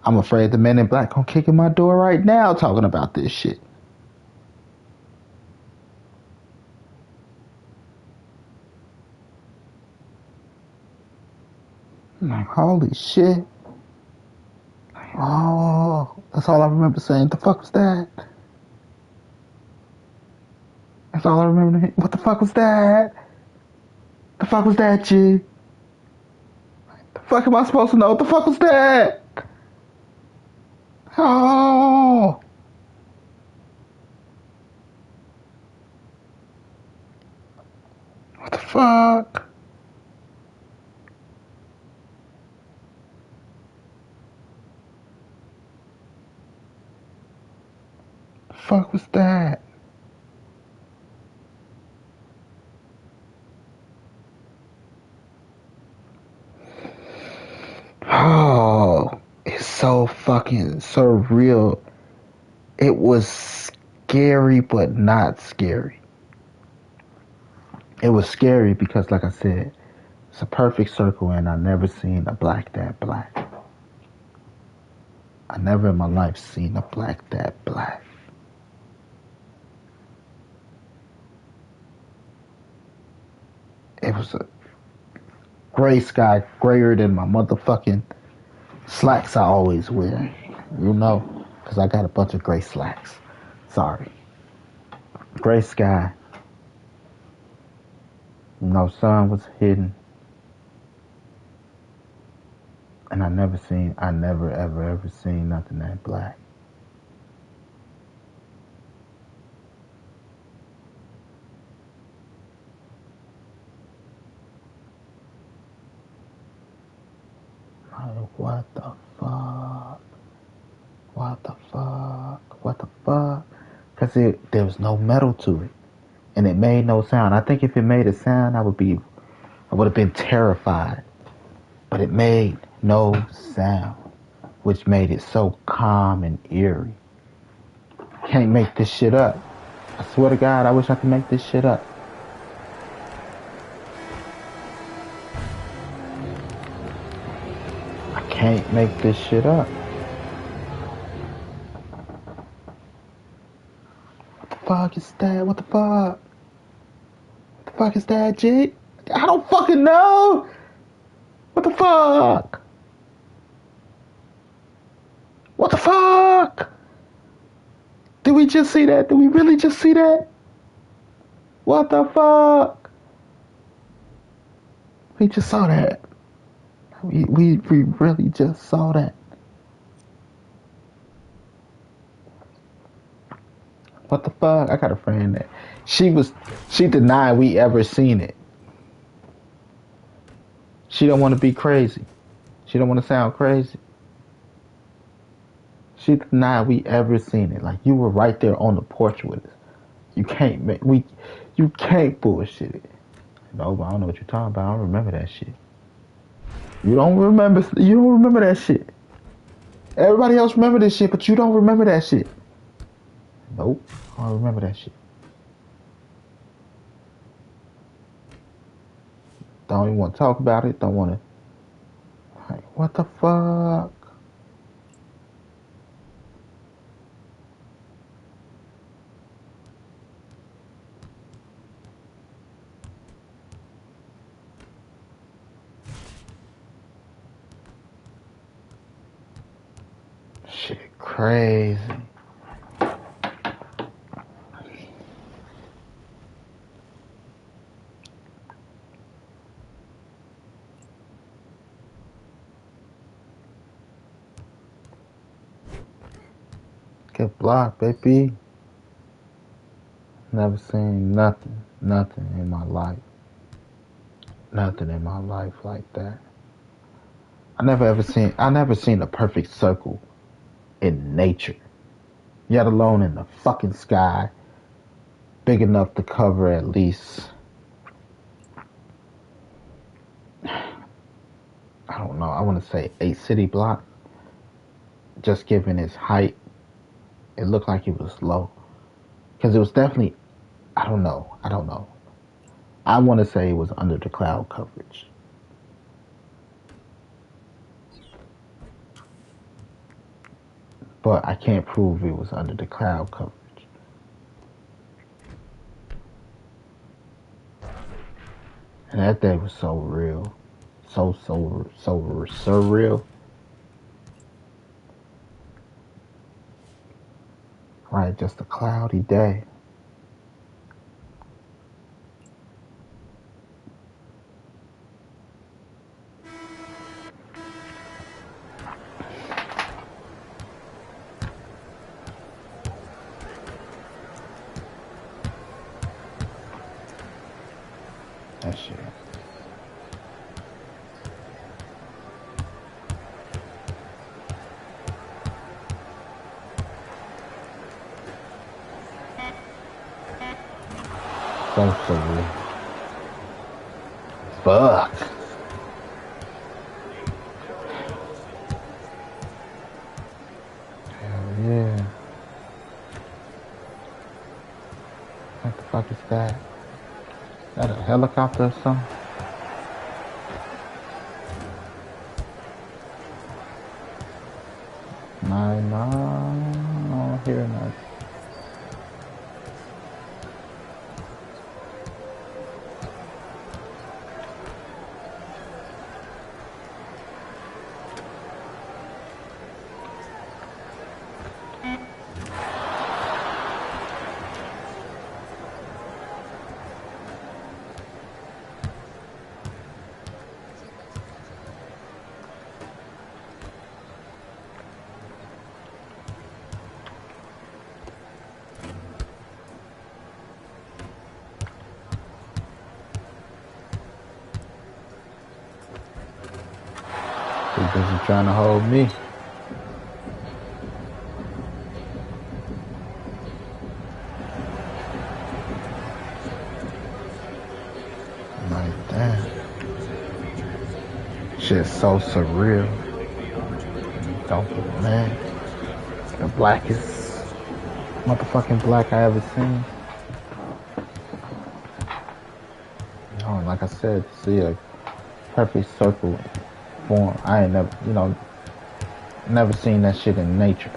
I'm afraid the men in black gonna kick in my door right now talking about this shit. I'm like, holy shit. Oh, that's all I remember saying. The fuck was that? That's all I remember. What the fuck was that? The fuck was that, G? The fuck am I supposed to know? What the fuck was that? Oh. What the fuck? The fuck was that? Oh, it's so fucking surreal. It was scary, but not scary. It was scary because, like I said, it's a perfect circle, and I never seen a black that black. I never in my life seen a black that black. It was a gray sky, grayer than my motherfucking slacks I always wear. You know, because I got a bunch of gray slacks. Sorry. Gray sky. No sun was hidden. And I never ever seen nothing that black. Like, what the fuck? What the fuck? What the fuck? Because there was no metal to it. And it made no sound. I think if it made a sound, I would have been terrified. But it made no sound, which made it so calm and eerie. Can't make this shit up. I swear to God, I wish I could make this shit up. I can't make this shit up. What the fuck is that? What the fuck? What the fuck is that, G? I don't fucking know. What the fuck? What the fuck? Did we just see that? Did we really just see that? What the fuck? We just saw that. We really just saw that. What the fuck? I got a friend that she denied we ever seen it. She don't want to be crazy. She don't want to sound crazy. She denied we ever seen it. Like, you were right there on the porch with us. You can't bullshit it. No, but I don't know what you're talking about. I don't remember that shit. You don't remember that shit. Everybody else remember this shit, but you don't remember that shit. Nope. I don't remember that shit. Don't even want to talk about it. Don't want to. Like, what the fuck? Shit crazy. Get blocked, baby. Never seen nothing in my life. Nothing in my life like that. I never seen a perfect circle in nature, yet alone in the fucking sky, big enough to cover at least, I don't know, I want to say 8 city blocks. Just given its height, it looked like it was low. Because it was definitely, I don't know. I want to say it was under the cloud coverage. But I can't prove it was under the cloud coverage. And that day was so real. So surreal. Right, just a cloudy day. That shit. So surreal. Fuck. Hell yeah. What the fuck is that? Is that a helicopter or something? No, I don't hear nothing. Too busy trying to hold me. Like damn. Shit's so surreal. Don't man. The blackest motherfucking black I ever seen. Oh, like I said, to see a perfect circle form. I ain't never, never seen that shit in nature.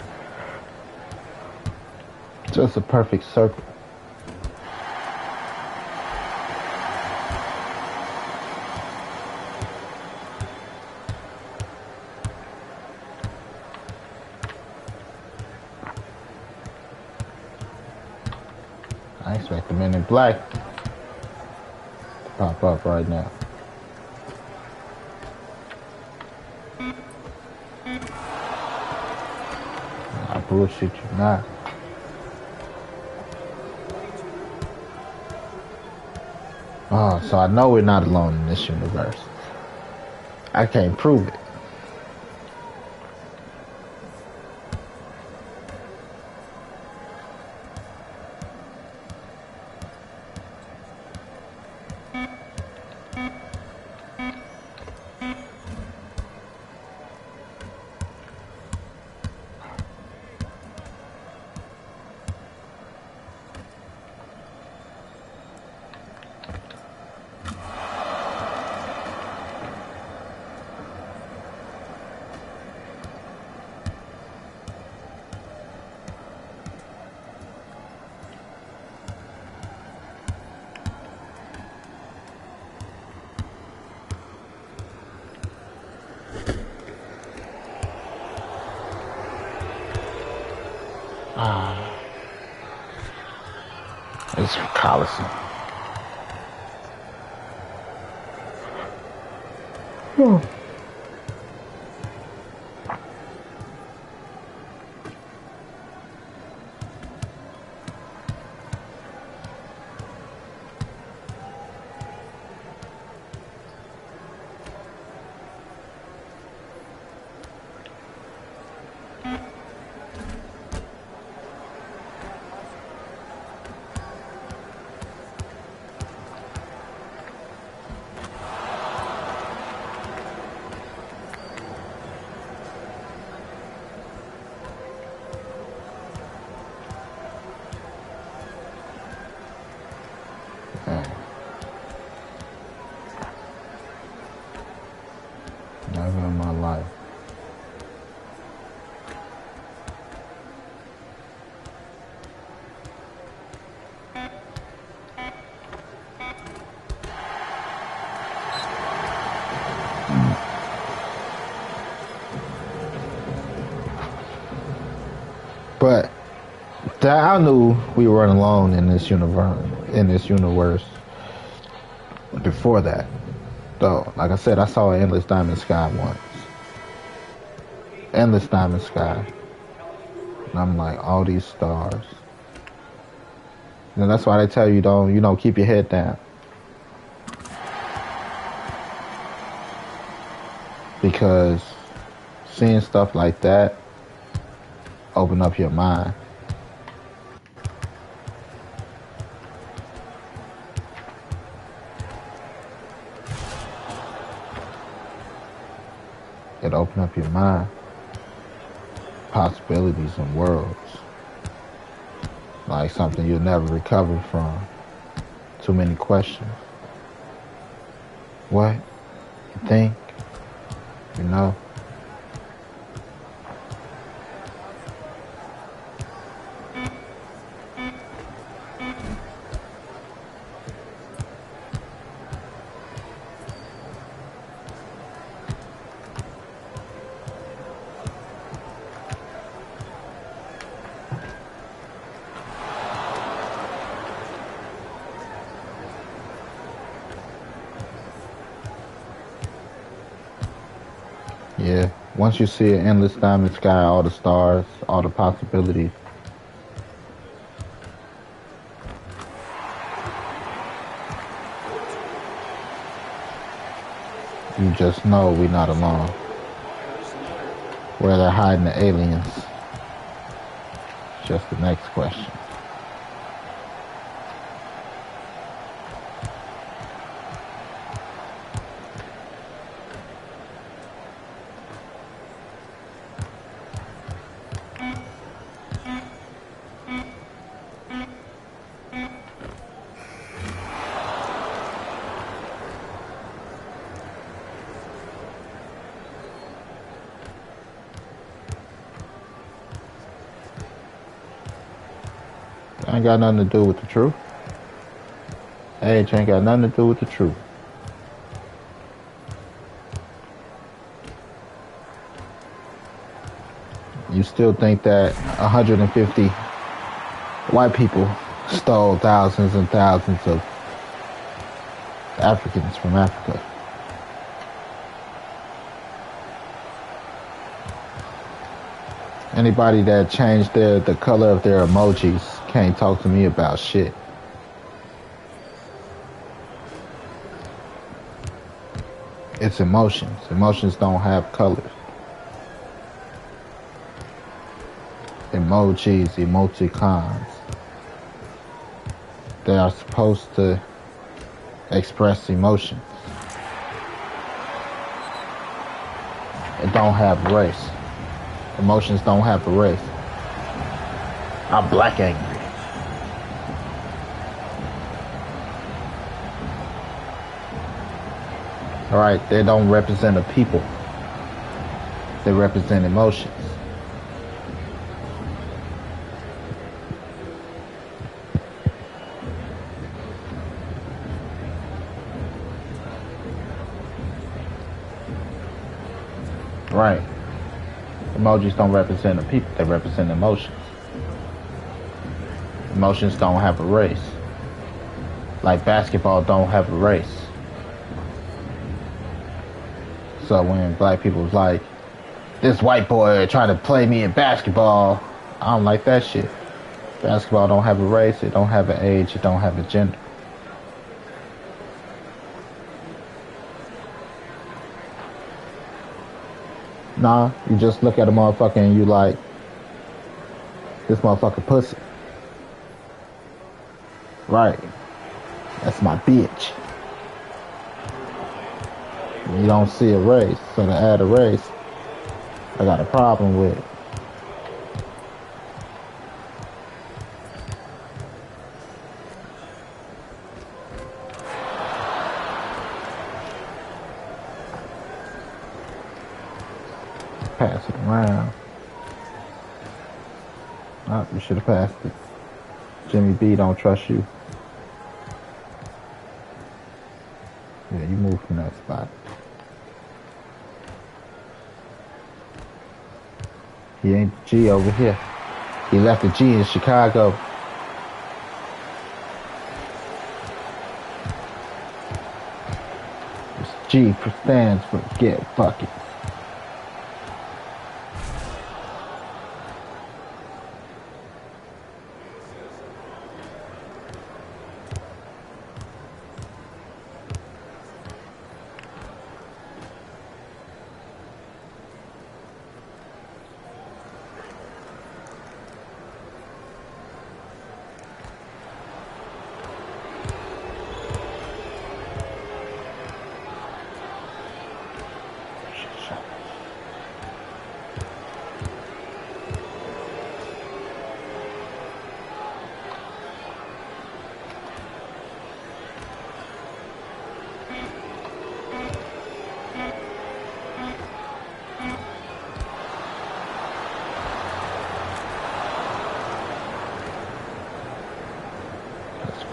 Just a perfect circle. I expect the Men in Black to pop up right now. I bullshit you not. Oh, so I know we're not alone in this universe. I can't prove it. It's Coliseum. Oh. That I knew we weren't alone in this universe. In this universe. Before that, though, like I said, I saw an endless diamond sky once. Endless diamond sky. And I'm like, all these stars. And that's why they tell you don't, keep your head down. Because seeing stuff like that open up your mind. It open up your mind. Possibilities and worlds. Like something you'll never recover from. Too many questions. What? You think? You know? Yeah. Once you see an endless diamond sky, all the stars, all the possibilities. You just know we're not alone. Where they're hiding the aliens. Just the next question. Ain't got nothing to do with the truth. Age ain't got nothing to do with the truth. You still think that 150 white people stole thousands and thousands of Africans from Africa. Anybody that changed the color of their emojis can't talk to me about shit. It's emotions. Emotions don't have colors. Emojis, emoticons. They are supposed to express emotions. It don't have race. Emotions don't have a race. I'm black angry. Alright, they don't represent a people. They represent emotions. Right. Emojis don't represent a people, they represent emotions. Emotions don't have a race. Like basketball don't have a race. So when black people's like, this white boy trying to play me in basketball, I don't like that shit. Basketball don't have a race, it don't have an age, it don't have a gender. Nah, you just look at a motherfucker and you like, this motherfucker pussy. Right. That's my bitch. You don't see a race, so to add a race, I got a problem with it. Pass it around. Oh, you should have passed it. Jimmy B don't trust you. Yeah, you move from that spot. He ain't G over here. He left the G in Chicago. This G stands for get fucking.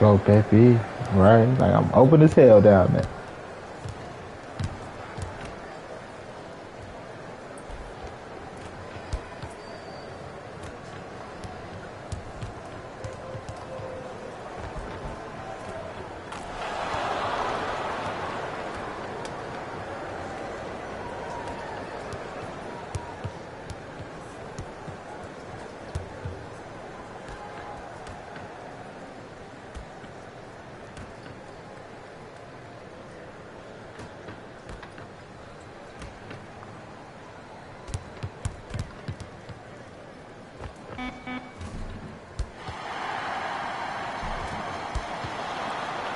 Go, baby. Right? Like, I'm open as hell down there.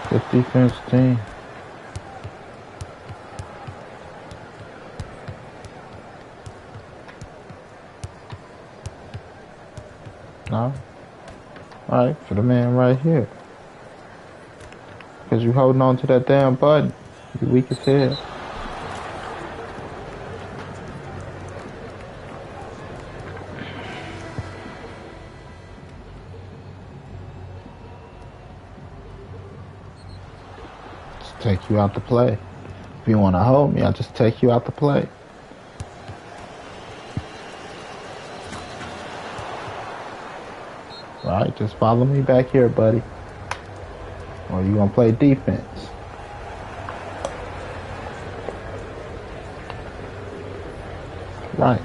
Good defense team. No? Alright, for the man right here. Because you holding on to that damn button. You weak as hell. Just take you out to play. If you want to hold me, I'll just take you out to play. Right, just follow me back here, buddy. Or you gonna play defense. Right.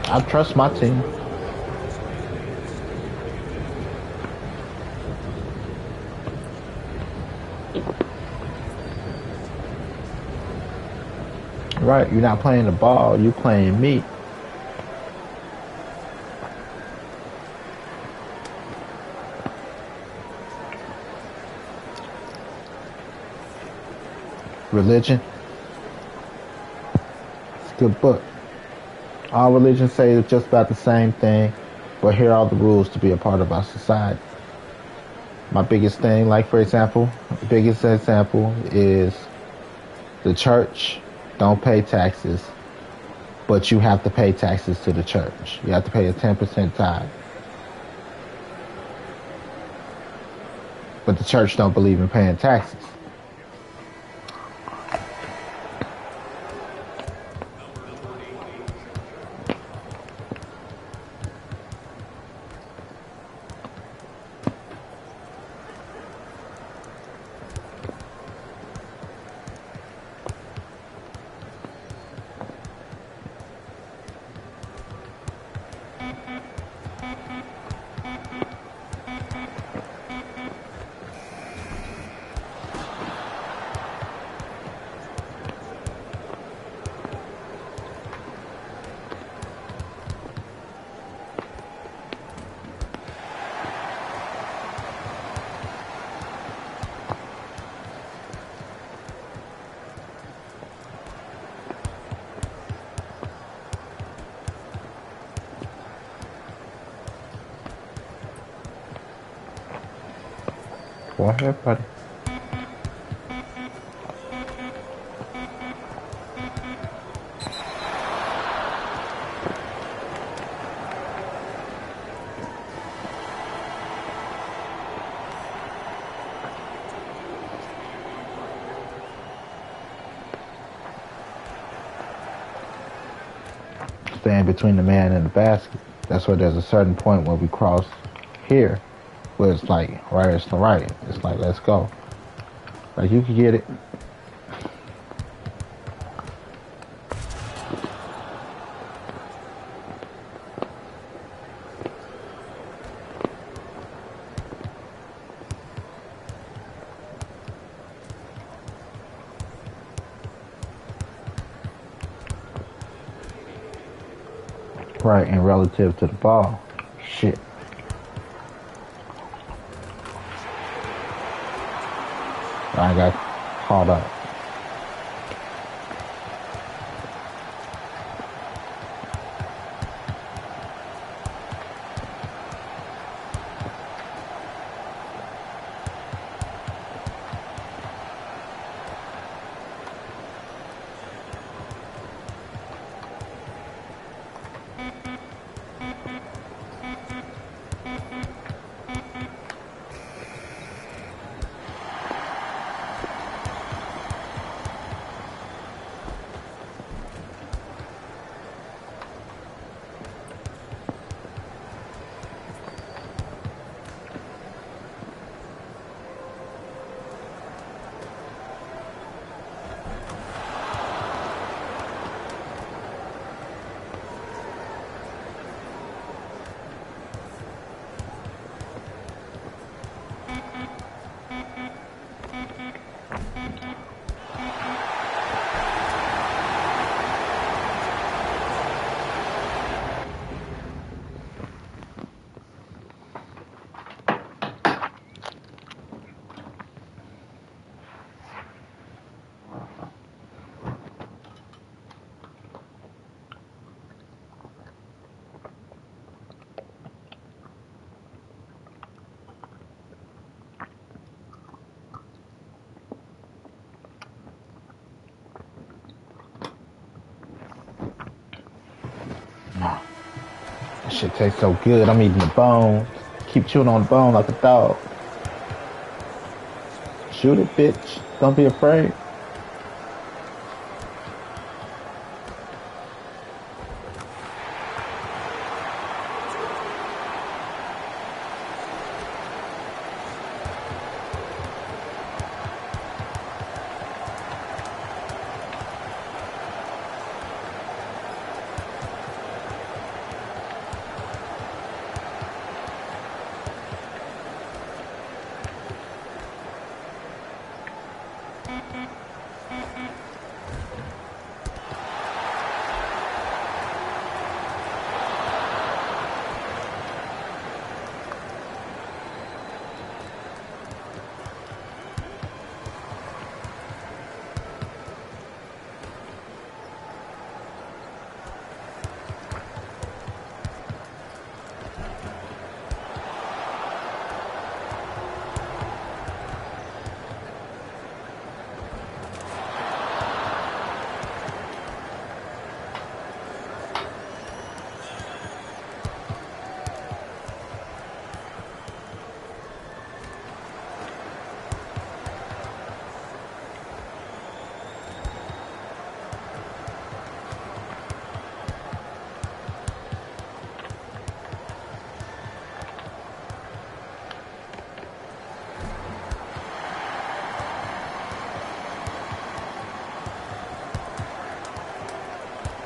I trust my team. Right, you're not playing the ball, you're playing me. Religion. It's a good book. All religions say it's just about the same thing, but here are the rules to be a part of our society. My biggest thing, like for example, the biggest example is the church don't pay taxes, but you have to pay taxes to the church. You have to pay a 10% tithe. But the church don't believe in paying taxes. Go ahead, buddy. saying, between the man and the basket. That's why there's a certain point where we cross here, where it's like right, it's the right. It's like let's go. Like you can get it. Right, and relative to the ball. Shit. I got caught up. That shit tastes so good. I'm eating the bone. Keep chewing on the bone like a dog. Shoot it, bitch. Don't be afraid.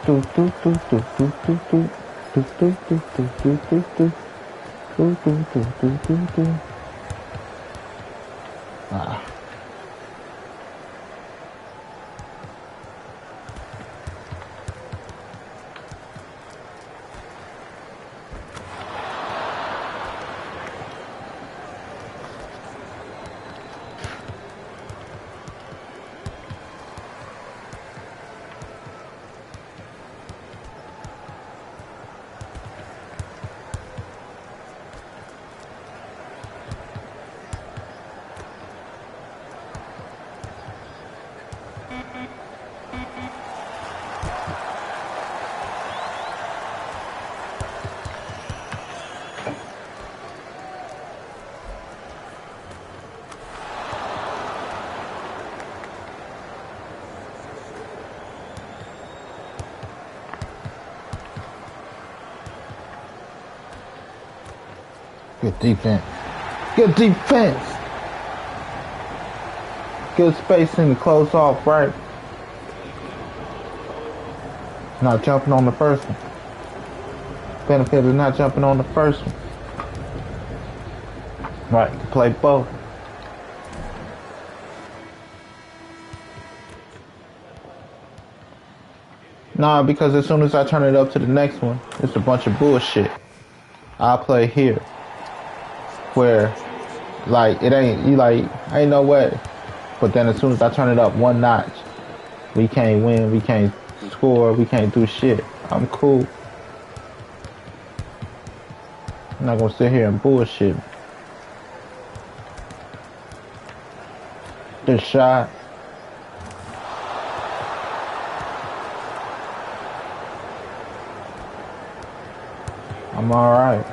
Do do do do do do do do do do do do do do do do do do do do. Ah. Good defense. Good defense. Good spacing to close off, right? Not jumping on the first one. Benefit of not jumping on the first one. Right, to play both. Nah, because as soon as I turn it up to the next one, it's a bunch of bullshit. I'll play here. Where, like, it ain't, you like, ain't no way. But then as soon as I turn it up one notch, we can't win, we can't score, we can't do shit. I'm cool. I'm not gonna sit here and bullshit. Good shot. I'm alright.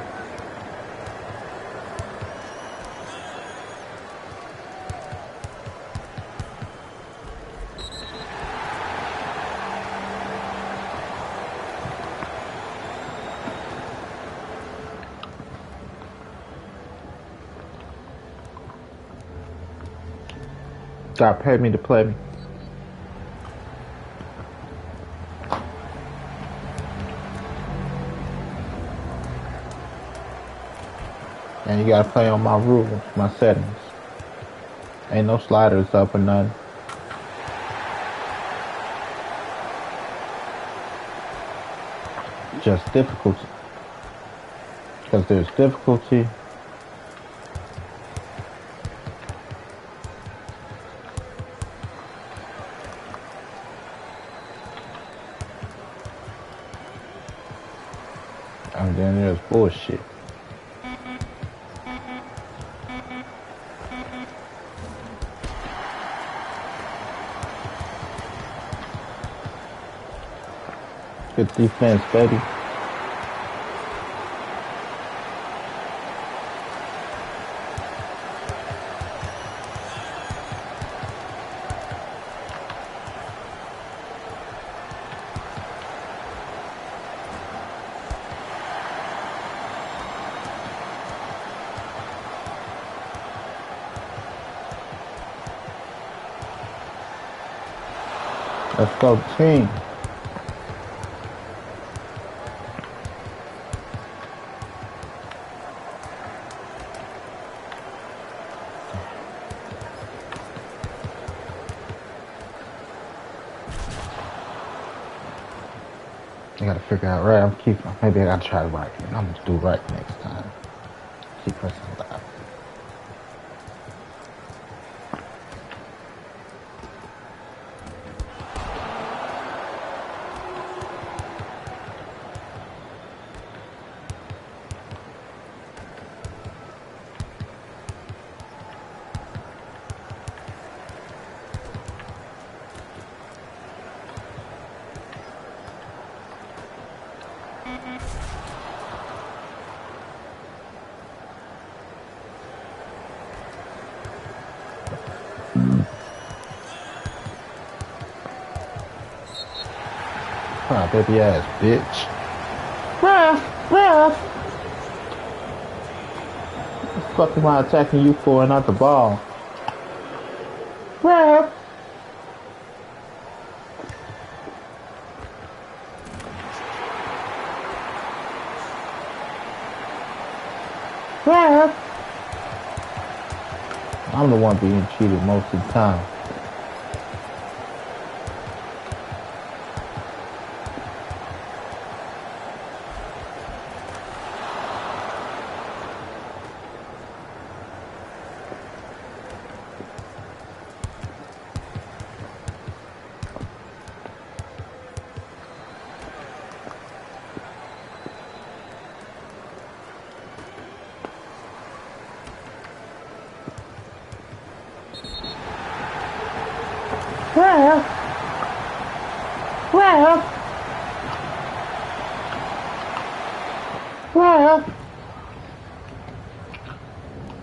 God paid me to play me. And you gotta play on my rules, my settings. Ain't no sliders up or nothing. Just difficulty. Because there's difficulty. And then there's bullshit. Good defense, baby. Let's go, team. I gotta figure out right. Maybe I gotta try right. I'm gonna do right next time. Keep pressing left. Ah, baby ass bitch. Ref. What the fuck am I attacking you for and not the ball? Ref. I'm the one being cheated most of the time.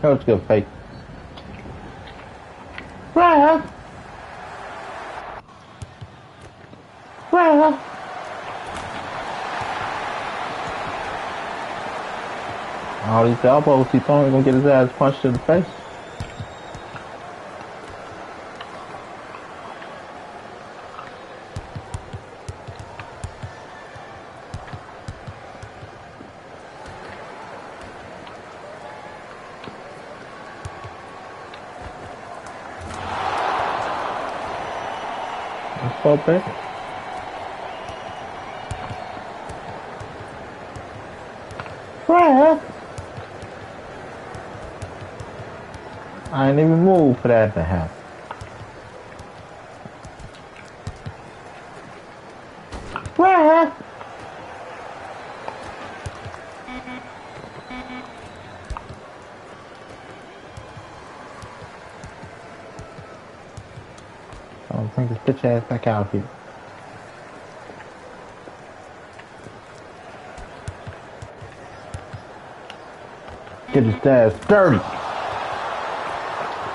That was good fake. All these elbows he throwing, gonna get his ass punched in the face. Let's go, baby. Right. I ain't even moved for that to happen. Right. I'll bring this bitch ass back out here. Get his ass dirty.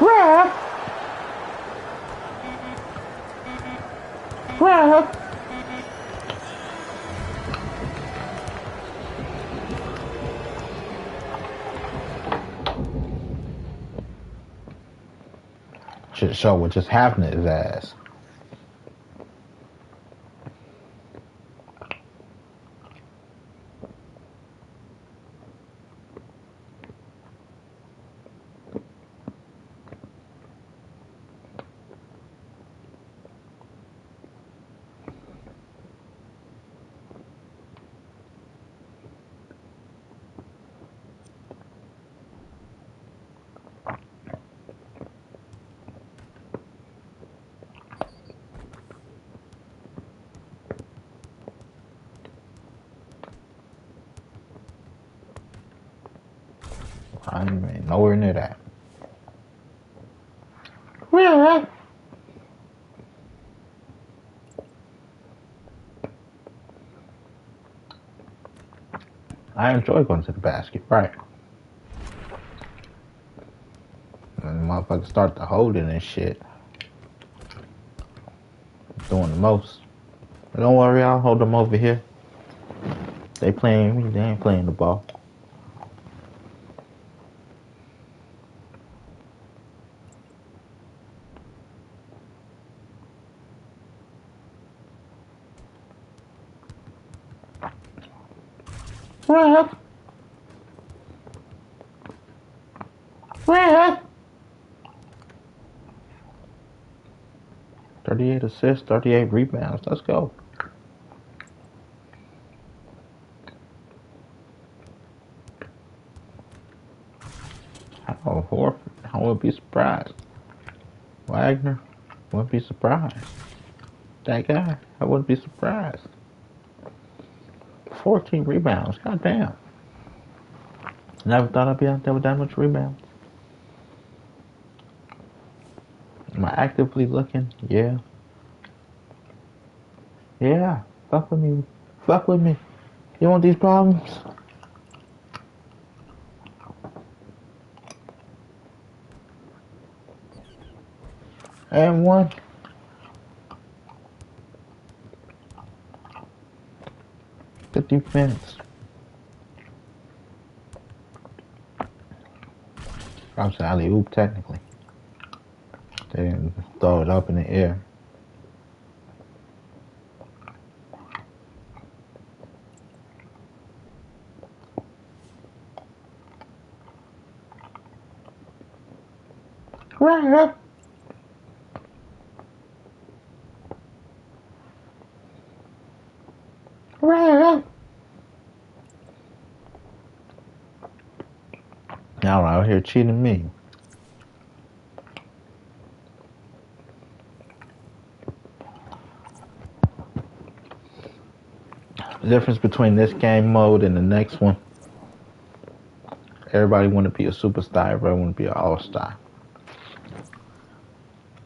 Rap. Rap. Should show what just happened to his ass. I ain't even nowhere near that. Rap. I enjoy going to the basket, right? And the motherfuckers start to hold it and shit. Doing the most. But don't worry, I'll hold them over here. They playing me, they ain't playing the ball. Rap. Rap. 38 assists, 38 rebounds. Let's go. Oh, Horford. I wouldn't be surprised. Wagner. Wouldn't be surprised. That guy. I wouldn't be surprised. 14 rebounds. Goddamn. Never thought I'd be out there with that much rebounds. Am I actively looking? Yeah. Yeah. Fuck with me. Fuck with me. You want these problems? And one. Good defense. I'm saying alley-oop technically. They didn't throw it up in the air. Right. Right. Y'all out here cheating me. The difference between this game mode and the next one, everybody want to be a superstar, everybody want to be an all-star.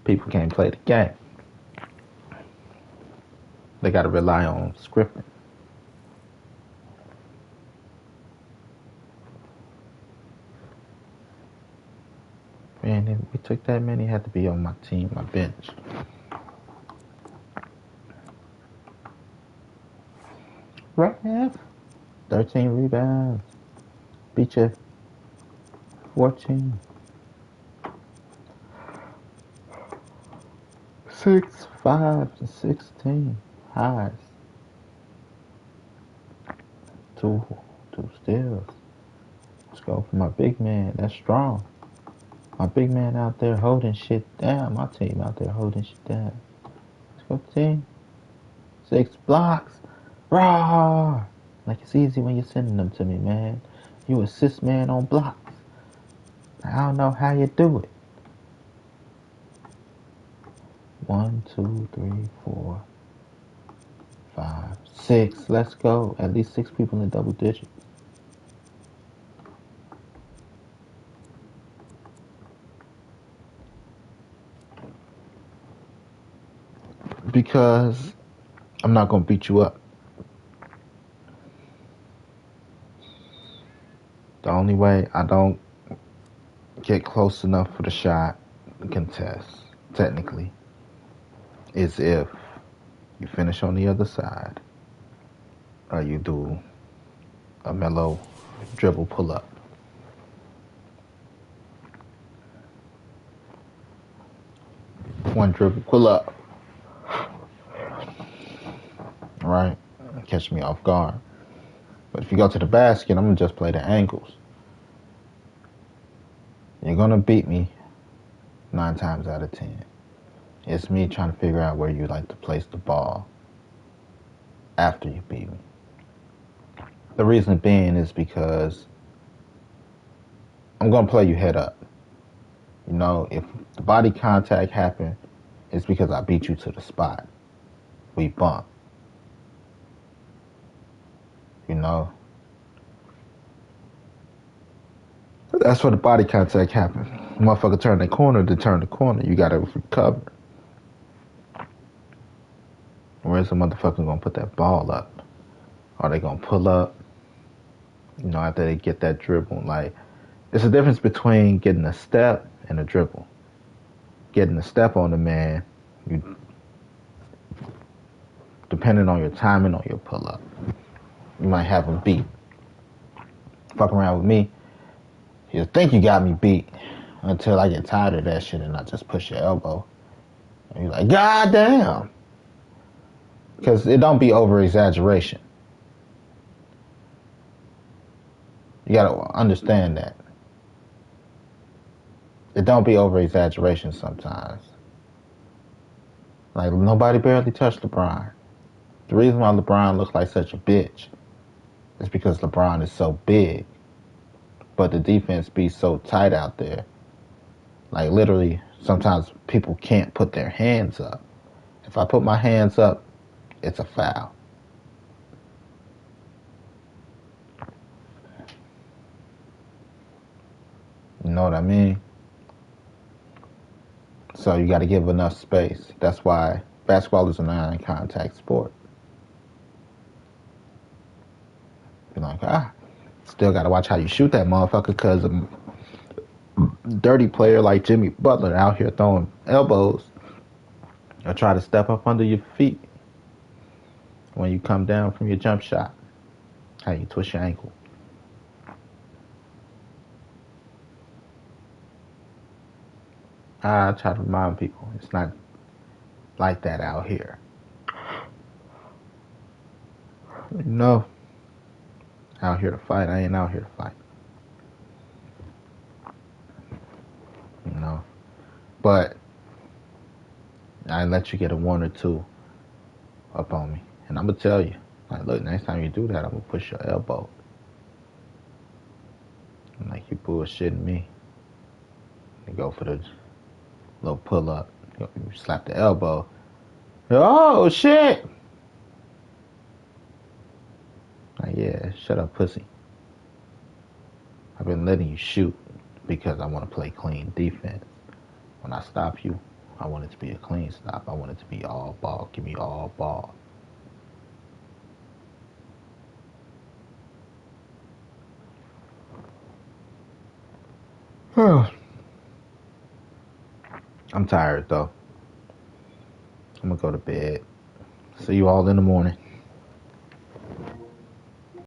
People can't play the game. They got to rely on scripting. Man, if we took that many, had to be on my team, my bench. Right. 13 rebounds. beat you 14. 6, 5, and 16. Highs. Two steals. Let's go for my big man. That's strong. My big man out there holding shit down. My team out there holding shit down. Let's go, team. 6 blocks. Raw. Like it's easy when you're sending them to me, man. You assist man on blocks. I don't know how you do it. 1, 2, 3, 4, 5, 6. Let's go. At least 6 people in double digits. Because I'm not going to beat you up. The only way I don't get close enough for the shot to contest, technically, is if you finish on the other side or you do a mellow dribble pull up. One dribble pull up. Right? Catch me off guard. But if you go to the basket, I'm going to just play the angles. You're going to beat me 9 times out of 10. It's me trying to figure out where you like to place the ball after you beat me. The reason being is because I'm going to play you head up. You know, if the body contact happened, it's because I beat you to the spot. We bump. You know? That's where the body contact happened. Motherfucker turn the corner to turn the corner. You gotta recover. Where's the motherfucker gonna put that ball up? Are they gonna pull up? You know, after they get that dribble. Like, there's a difference between getting a step and a dribble. Getting a step on the man, you, depending on your timing on your pull up, you might have him beat. Fuck around with me, you'll think you got me beat until I get tired of that shit and I just push your elbow. And you're like, God damn. Because it don't be over exaggeration. You gotta understand that. It don't be over exaggeration sometimes. Like, nobody barely touched LeBron. The reason why LeBron looks like such a bitch is because LeBron is so big. But the defense be so tight out there. Like, literally, sometimes people can't put their hands up. If I put my hands up, it's a foul. You know what I mean? So you got to give enough space. That's why basketball is a non-contact sport. You're like, still got to watch how you shoot that motherfucker because a dirty player like Jimmy Butler out here throwing elbows or try to step up under your feet when you come down from your jump shot. How you twist your ankle. I try to remind people it's not like that out here. You know, out here to fight. I ain't out here to fight. You know, but I let you get a 1 or 2 up on me, and I'm gonna tell you, like, look, next time you do that, I'm gonna push your elbow. I'm like, you bullshitting me. You go for the little pull up, you slap the elbow. Oh shit! Like, yeah, shut up, pussy. I've been letting you shoot because I want to play clean defense. When I stop you, I want it to be a clean stop. I want it to be all ball. Give me all ball. I'm tired though. I'm gonna go to bed. See you all in the morning.